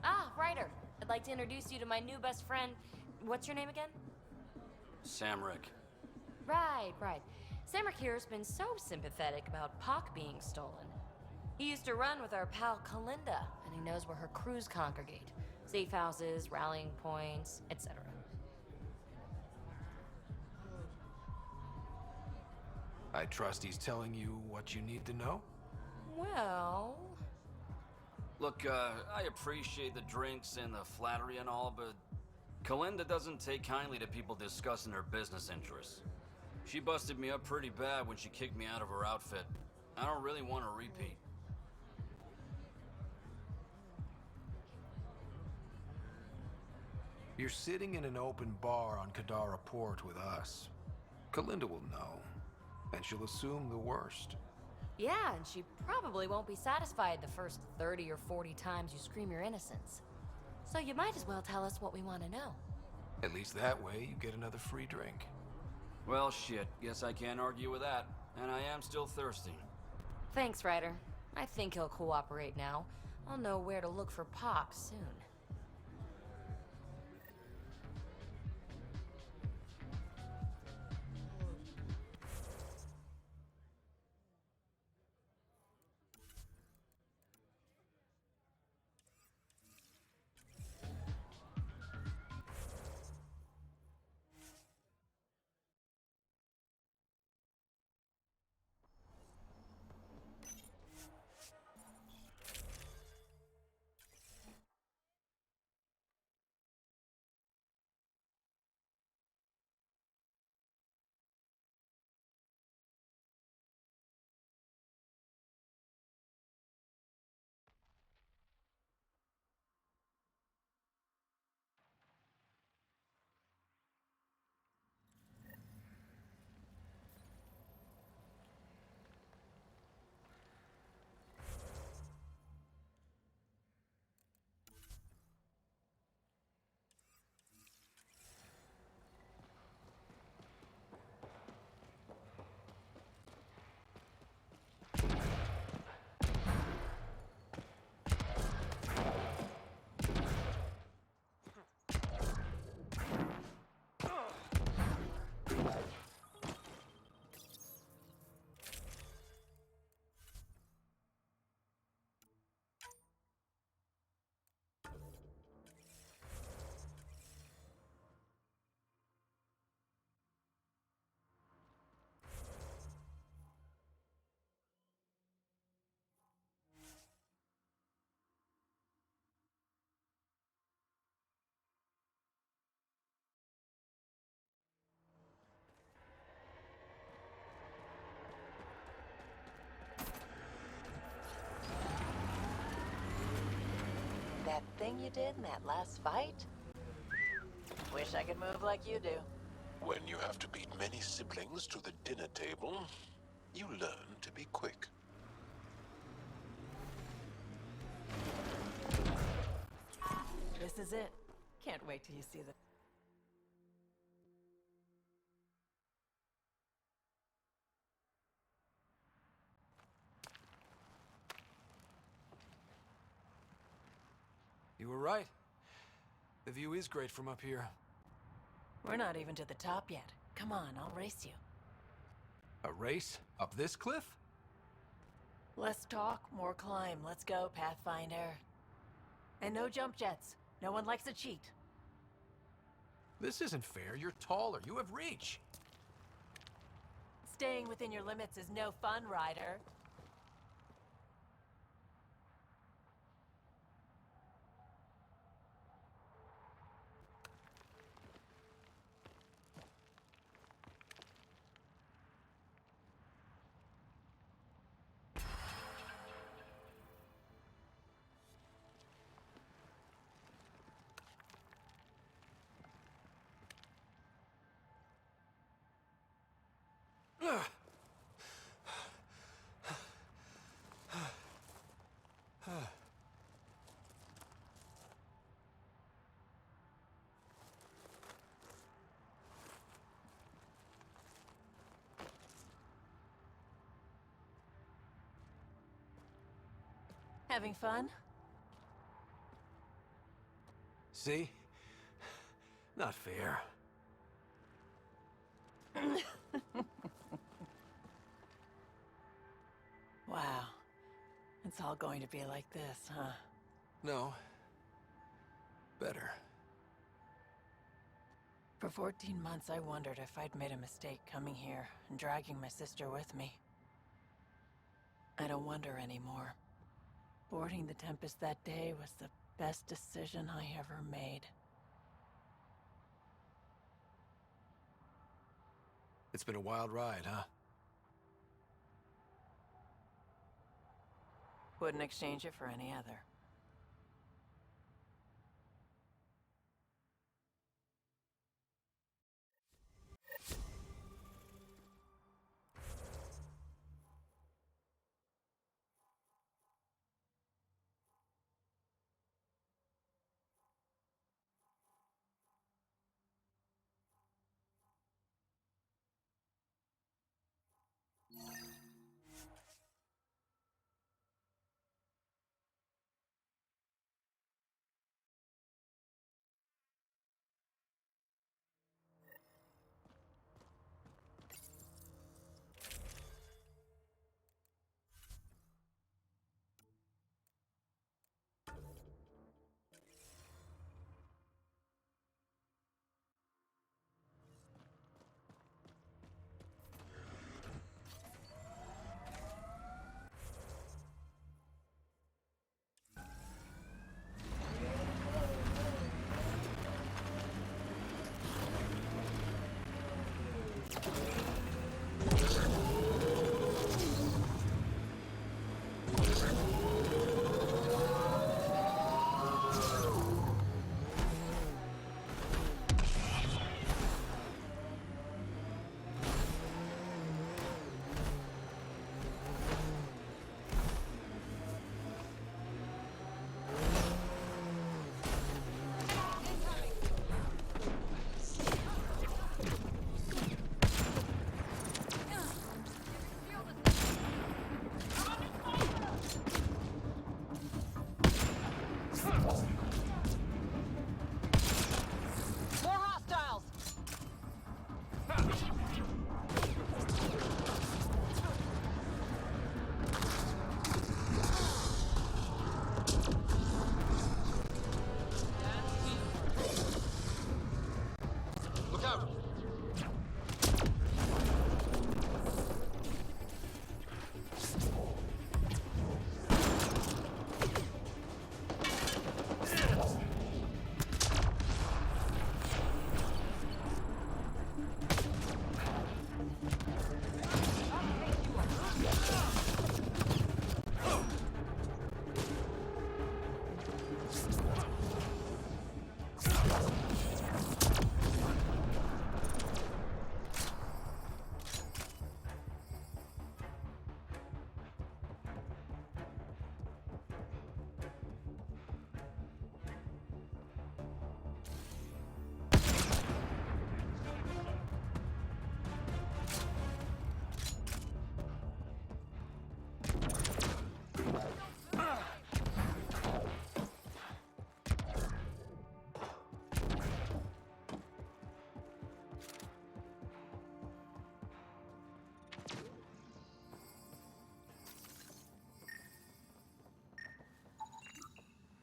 Ah, Ryder. I'd like to introduce you to my new best friend. What's your name again? Samrick. Right. Samrick here's been so sympathetic about Pock being stolen. He used to run with our pal Kalinda, and he knows where her crews congregate. Safe houses, rallying points, etc. I trust he's telling you what you need to know? Well... Look, I appreciate the drinks and the flattery and all, but Kalinda doesn't take kindly to people discussing her business interests. She busted me up pretty bad when she kicked me out of her outfit. I don't really want to repeat. You're sitting in an open bar on Kadara Port with us. Kalinda will know, and she'll assume the worst. Yeah, and she probably won't be satisfied the first 30 or 40 times you scream your innocence. So you might as well tell us what we want to know. At least that way, you get another free drink. Well, shit. Guess I can't argue with that. And I am still thirsty. Thanks, Ryder. I think he'll cooperate now. I'll know where to look for Pock soon. That thing you did in that last fight? Wish I could move like you do. When you have to beat many siblings to the dinner table, you learn to be quick. This is it. Can't wait till you see the... You were right. The view is great from up here. We're not even to the top yet. Come on, I'll race you. A race? Up this cliff? Less talk, more climb. Let's go, Pathfinder. And no jump jets. No one likes a cheat. This isn't fair. You're taller. You have reach. Staying within your limits is no fun, Ryder. Having fun? See? Not fair. Wow. It's all going to be like this, huh? No. Better. For 14 months, I wondered if I'd made a mistake coming here and dragging my sister with me. I don't wonder anymore. Boarding the Tempest that day was the best decision I ever made. It's been a wild ride, huh? Wouldn't exchange it for any other.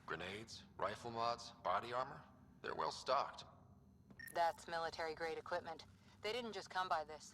Grenades, rifle mods, body armor. They're well stocked. That's military-grade equipment. They didn't just come by this.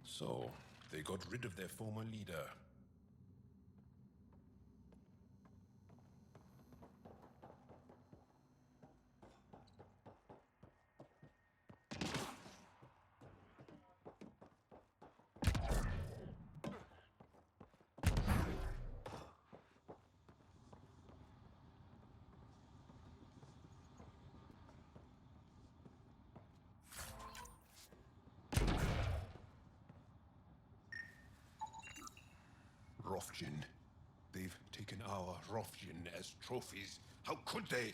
So, they got rid of their former leader. Rofjin. They've taken our Rofjin as trophies. How could they?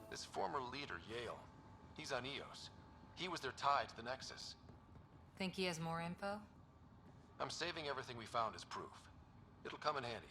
This former leader, Yale, he's on Eos. He was their tie to the Nexus. Think he has more info? I'm saving everything we found as proof. It'll come in handy.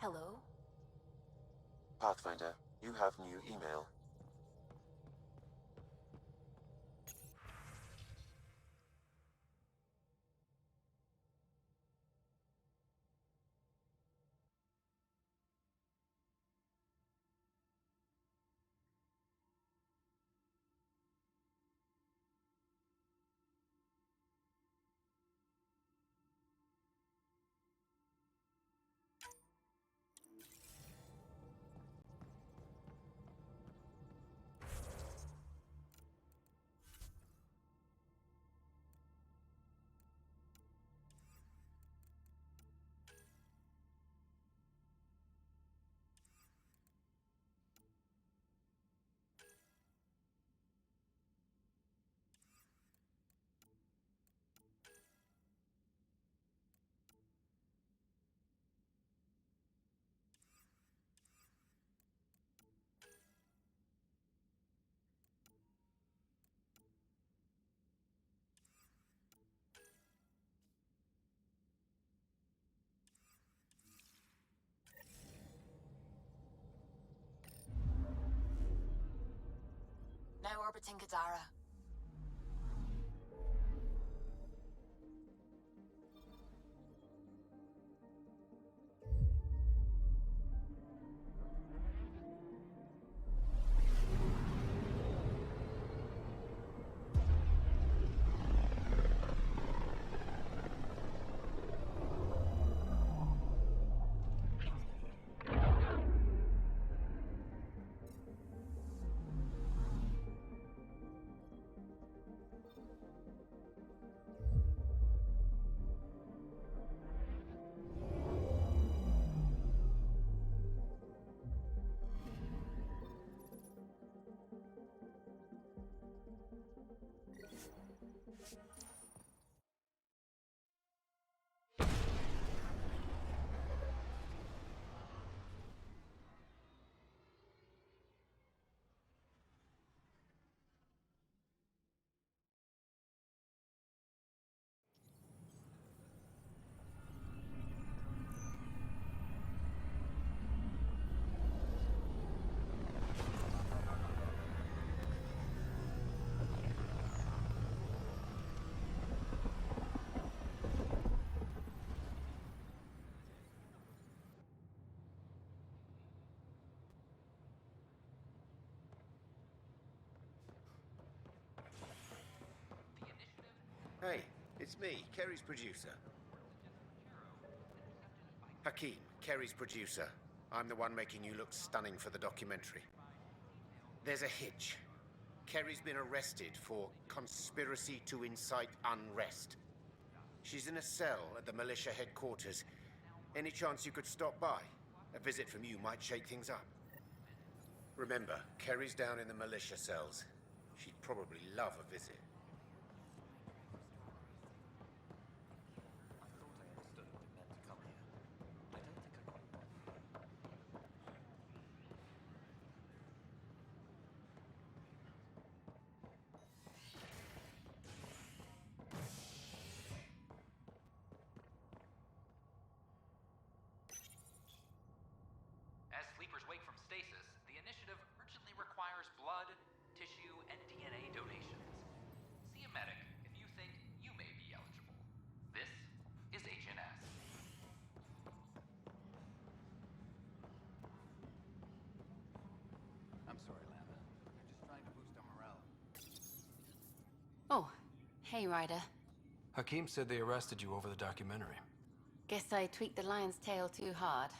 Hello? Pathfinder, you have new email. Now orbiting Gadara. Hey, it's me, Kerry's producer. Hakeem, Kerry's producer. I'm the one making you look stunning for the documentary. There's a hitch. Kerry's been arrested for conspiracy to incite unrest. She's in a cell at the militia headquarters. Any chance you could stop by? A visit from you might shake things up. Remember, Kerry's down in the militia cells. She'd probably love a visit. As sleepers wake from stasis, the initiative urgently requires blood, tissue, and DNA donations. See a medic if you think you may be eligible. This is HNS. I'm sorry, Lambda. I'm just trying to boost our morale. Oh, hey, Ryder. Hakeem said they arrested you over the documentary. Guess I tweaked the lion's tail too hard.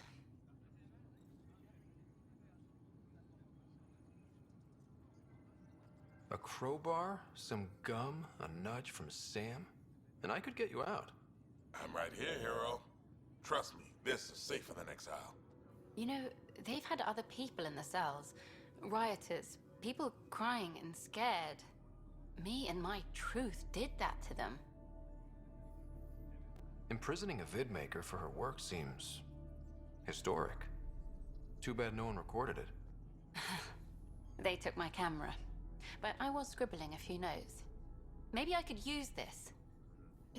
A crowbar, some gum, a nudge from Sam, and I could get you out. I'm right here, hero. Trust me, this is safer than exile. You know, they've had other people in the cells. Rioters, people crying and scared. Me and my truth did that to them. Imprisoning a vidmaker for her work seems historic. Too bad no one recorded it. They took my camera. But I was scribbling a few notes. Maybe I could use this.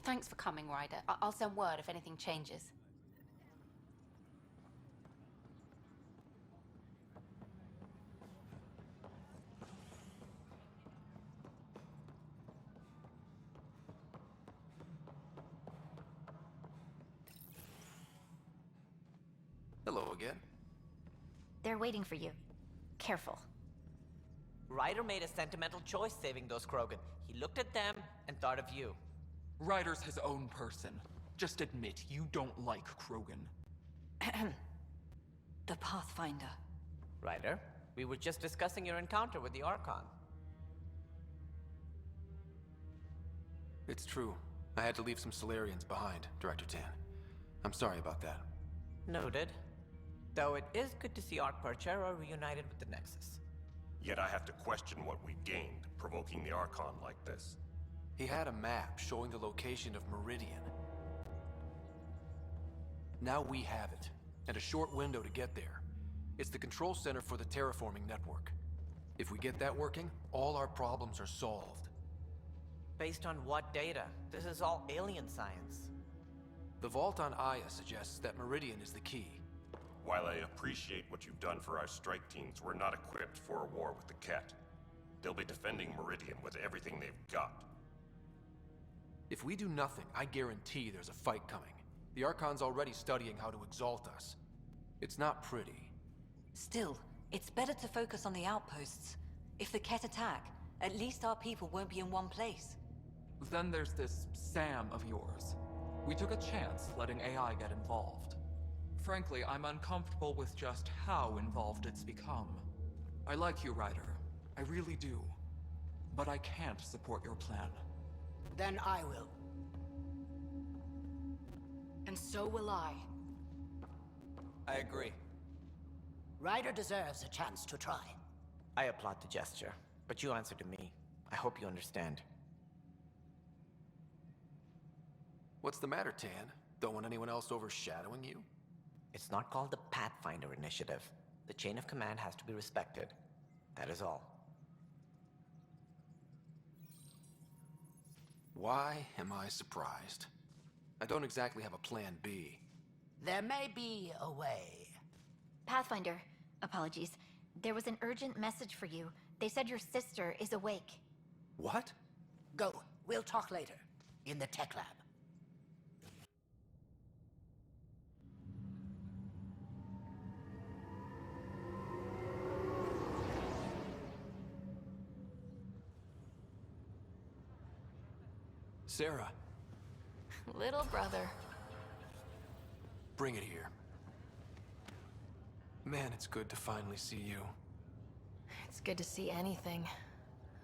Thanks for coming, Ryder. I'll send word if anything changes. Hello again. They're waiting for you. Careful. Ryder made a sentimental choice saving those Krogan. He looked at them and thought of you. Ryder's his own person. Just admit you don't like Krogan. The Pathfinder. Ryder, we were just discussing your encounter with the Archon. It's true. I had to leave some Solarians behind, Director Tan. I'm sorry about that. Noted. Though it is good to see Arch Parchero reunited with the Nexus. Yet I have to question what we've gained, provoking the Archon like this. He had a map showing the location of Meridian. Now we have it, and a short window to get there. It's the control center for the terraforming network. If we get that working, all our problems are solved. Based on what data? This is all alien science. The vault on Aya suggests that Meridian is the key. While I appreciate what you've done for our strike teams, we're not equipped for a war with the Ket. They'll be defending Meridian with everything they've got. If we do nothing, I guarantee there's a fight coming. The Archon's already studying how to exalt us. It's not pretty. Still, it's better to focus on the outposts. If the Ket attack, at least our people won't be in one place. Then there's this Sam of yours. We took a chance letting AI get involved. Frankly, I'm uncomfortable with just how involved it's become. I like you, Ryder. I really do. But I can't support your plan. Then I will. And so will I. I agree. Ryder deserves a chance to try. I applaud the gesture, but you answer to me. I hope you understand. What's the matter, Tan? Don't want anyone else overshadowing you? It's not called the Pathfinder Initiative. The chain of command has to be respected. That is all. Why am I surprised? I don't exactly have a plan B. There may be a way. Pathfinder, apologies. There was an urgent message for you. They said your sister is awake. What? Go. We'll talk later. In the tech lab. Sarah, Little brother. bring it here. Man, it's good to finally see you. It's good to see anything.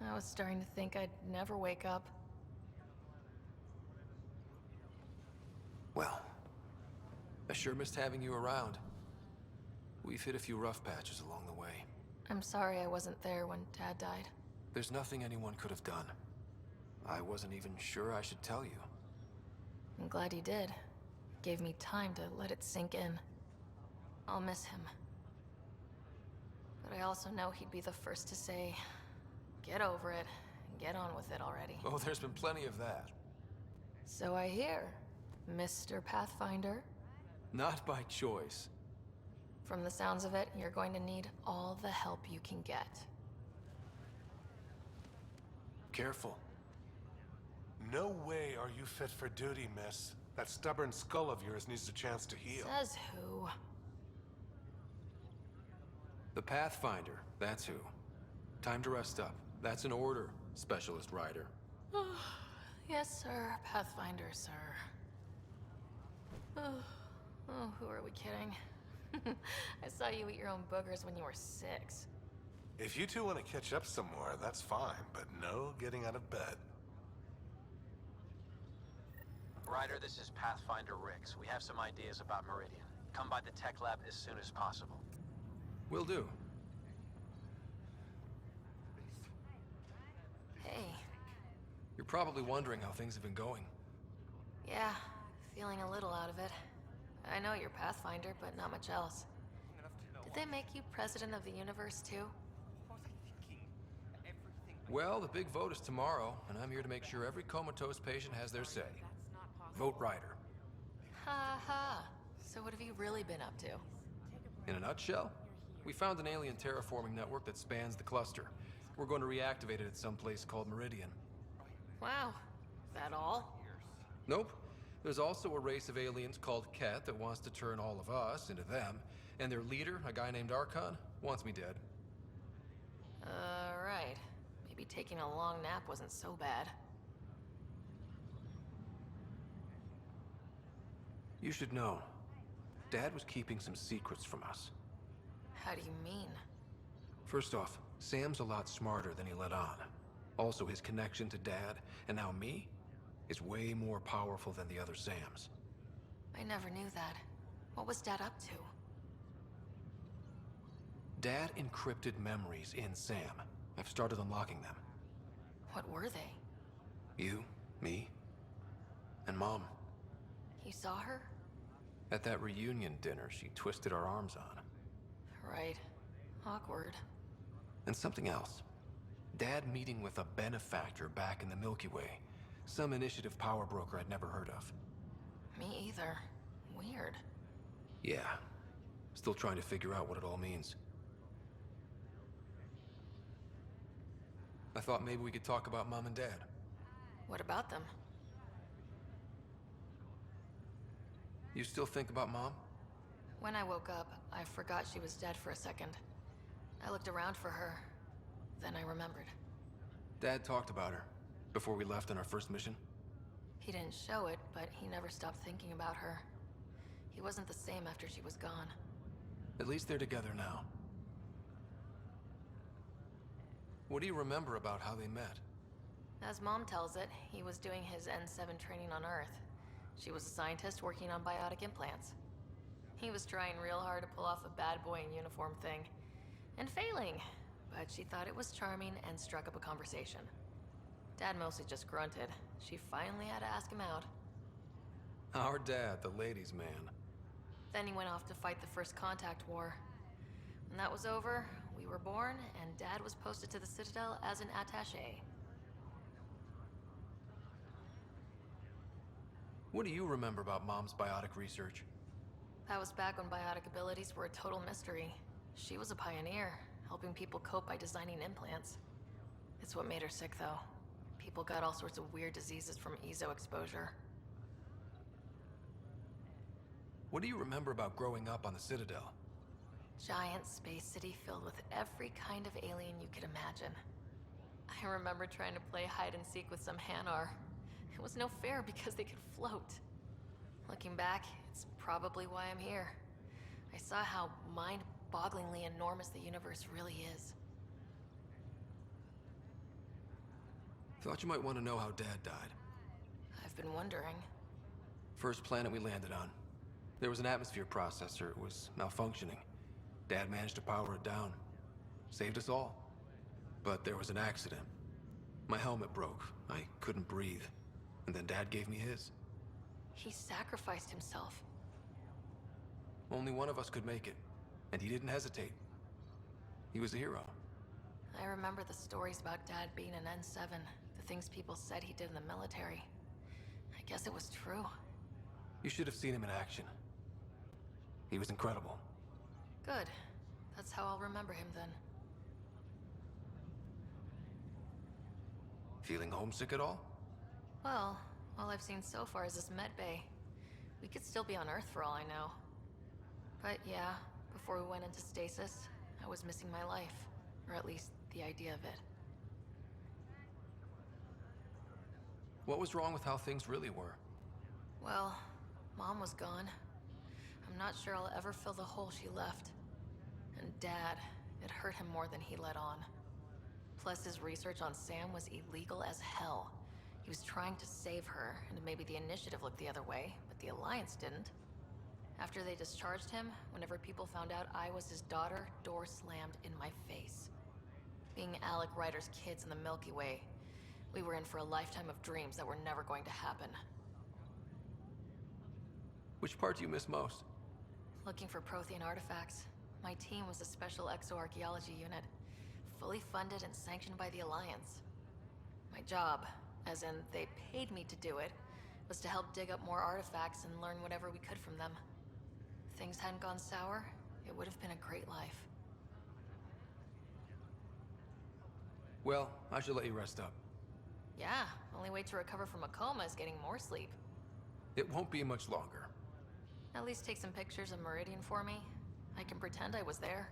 I was starting to think I'd never wake up. Well, I sure missed having you around. We've hit a few rough patches along the way. I'm sorry I wasn't there when Dad died. There's nothing anyone could have done. I wasn't even sure I should tell you. I'm glad you did. Gave me time to let it sink in. I'll miss him. But I also know he'd be the first to say, get over it, and get on with it already. Oh, there's been plenty of that. So I hear, Mr. Pathfinder. Not by choice. From the sounds of it, you're going to need all the help you can get. Careful. No way are you fit for duty, miss. That stubborn skull of yours needs a chance to heal. Says who? The Pathfinder, that's who. Time to rest up. That's an order, Specialist Rider. Yes, sir. Pathfinder, sir. Oh, who are we kidding? I saw you eat your own boogers when you were 6. If you two want to catch up some more, that's fine, but no getting out of bed. Ryder, this is Pathfinder Rix. We have some ideas about Meridian. Come by the tech lab as soon as possible. Will do. Hey. You're probably wondering how things have been going. Yeah, feeling a little out of it. I know you're Pathfinder, but not much else. Did they make you president of the universe, too? Well, the big vote is tomorrow, and I'm here to make sure every comatose patient has their say. Vote Rider. Ha ha. So what have you really been up to? In a nutshell, we found an alien terraforming network that spans the cluster. We're going to reactivate it at some place called Meridian. Wow. That all? Nope. There's also a race of aliens called Ket that wants to turn all of us into them, and their leader, a guy named Archon, wants me dead. Right. Maybe taking a long nap wasn't so bad. You should know, Dad was keeping some secrets from us. How do you mean? First off, Sam's a lot smarter than he let on. Also, his connection to Dad, and now me, is way more powerful than the other Sams. I never knew that. What was Dad up to? Dad encrypted memories in Sam. I've started unlocking them. What were they? You, me, and Mom. You saw her? At that reunion dinner she twisted our arms on. Right. Awkward. And something else. Dad meeting with a benefactor back in the Milky Way. Some initiative power broker I'd never heard of. Me either. Weird. Yeah. Still trying to figure out what it all means. I thought maybe we could talk about Mom and Dad. What about them? You still think about Mom? When I woke up, I forgot she was dead for a second. I looked around for her. Then I remembered. Dad talked about her before we left on our first mission. He didn't show it, but he never stopped thinking about her. He wasn't the same after she was gone. At least they're together now. What do you remember about how they met? As Mom tells it, he was doing his N7 training on Earth. She was a scientist working on biotic implants. He was trying real hard to pull off a bad boy in uniform thing. And failing. But she thought it was charming and struck up a conversation. Dad mostly just grunted. She finally had to ask him out. Our dad, the ladies' man. Then he went off to fight the First Contact War. When that was over, we were born, and Dad was posted to the Citadel as an attaché. What do you remember about Mom's biotic research? That was back when biotic abilities were a total mystery. She was a pioneer, helping people cope by designing implants. It's what made her sick, though. People got all sorts of weird diseases from EZO exposure. What do you remember about growing up on the Citadel? Giant space city filled with every kind of alien you could imagine. I remember trying to play hide and seek with some Hanar. It was no fair because they could float. Looking back, it's probably why I'm here. I saw how mind-bogglingly enormous the universe really is. Thought you might want to know how Dad died. I've been wondering. First planet we landed on. There was an atmosphere processor. It was malfunctioning. Dad managed to power it down. Saved us all. But there was an accident. My helmet broke. I couldn't breathe. And then Dad gave me his. He sacrificed himself. Only one of us could make it. And he didn't hesitate. He was a hero. I remember the stories about Dad being an N7. The things people said he did in the military. I guess it was true. You should have seen him in action. He was incredible. Good. That's how I'll remember him then. Feeling homesick at all? Well, all I've seen so far is this med bay. We could still be on Earth for all I know. But yeah, before we went into stasis, I was missing my life. Or at least the idea of it. What was wrong with how things really were? Well, Mom was gone. I'm not sure I'll ever fill the hole she left. And Dad, it hurt him more than he let on. Plus, his research on Sam was illegal as hell. He was trying to save her, and maybe the Initiative looked the other way, but the Alliance didn't. After they discharged him, whenever people found out I was his daughter, door slammed in my face. Being Alec Ryder's kids in the Milky Way, we were in for a lifetime of dreams that were never going to happen. Which part do you miss most? Looking for Prothean artifacts. My team was a special exoarchaeology unit, fully funded and sanctioned by the Alliance. My job, as in they paid me to do it, was to help dig up more artifacts and learn whatever we could from them. If things hadn't gone sour, it would have been a great life. Well, I should let you rest up. Yeah, only way to recover from a coma is getting more sleep. It won't be much longer. At least take some pictures of Meridian for me. I can pretend I was there.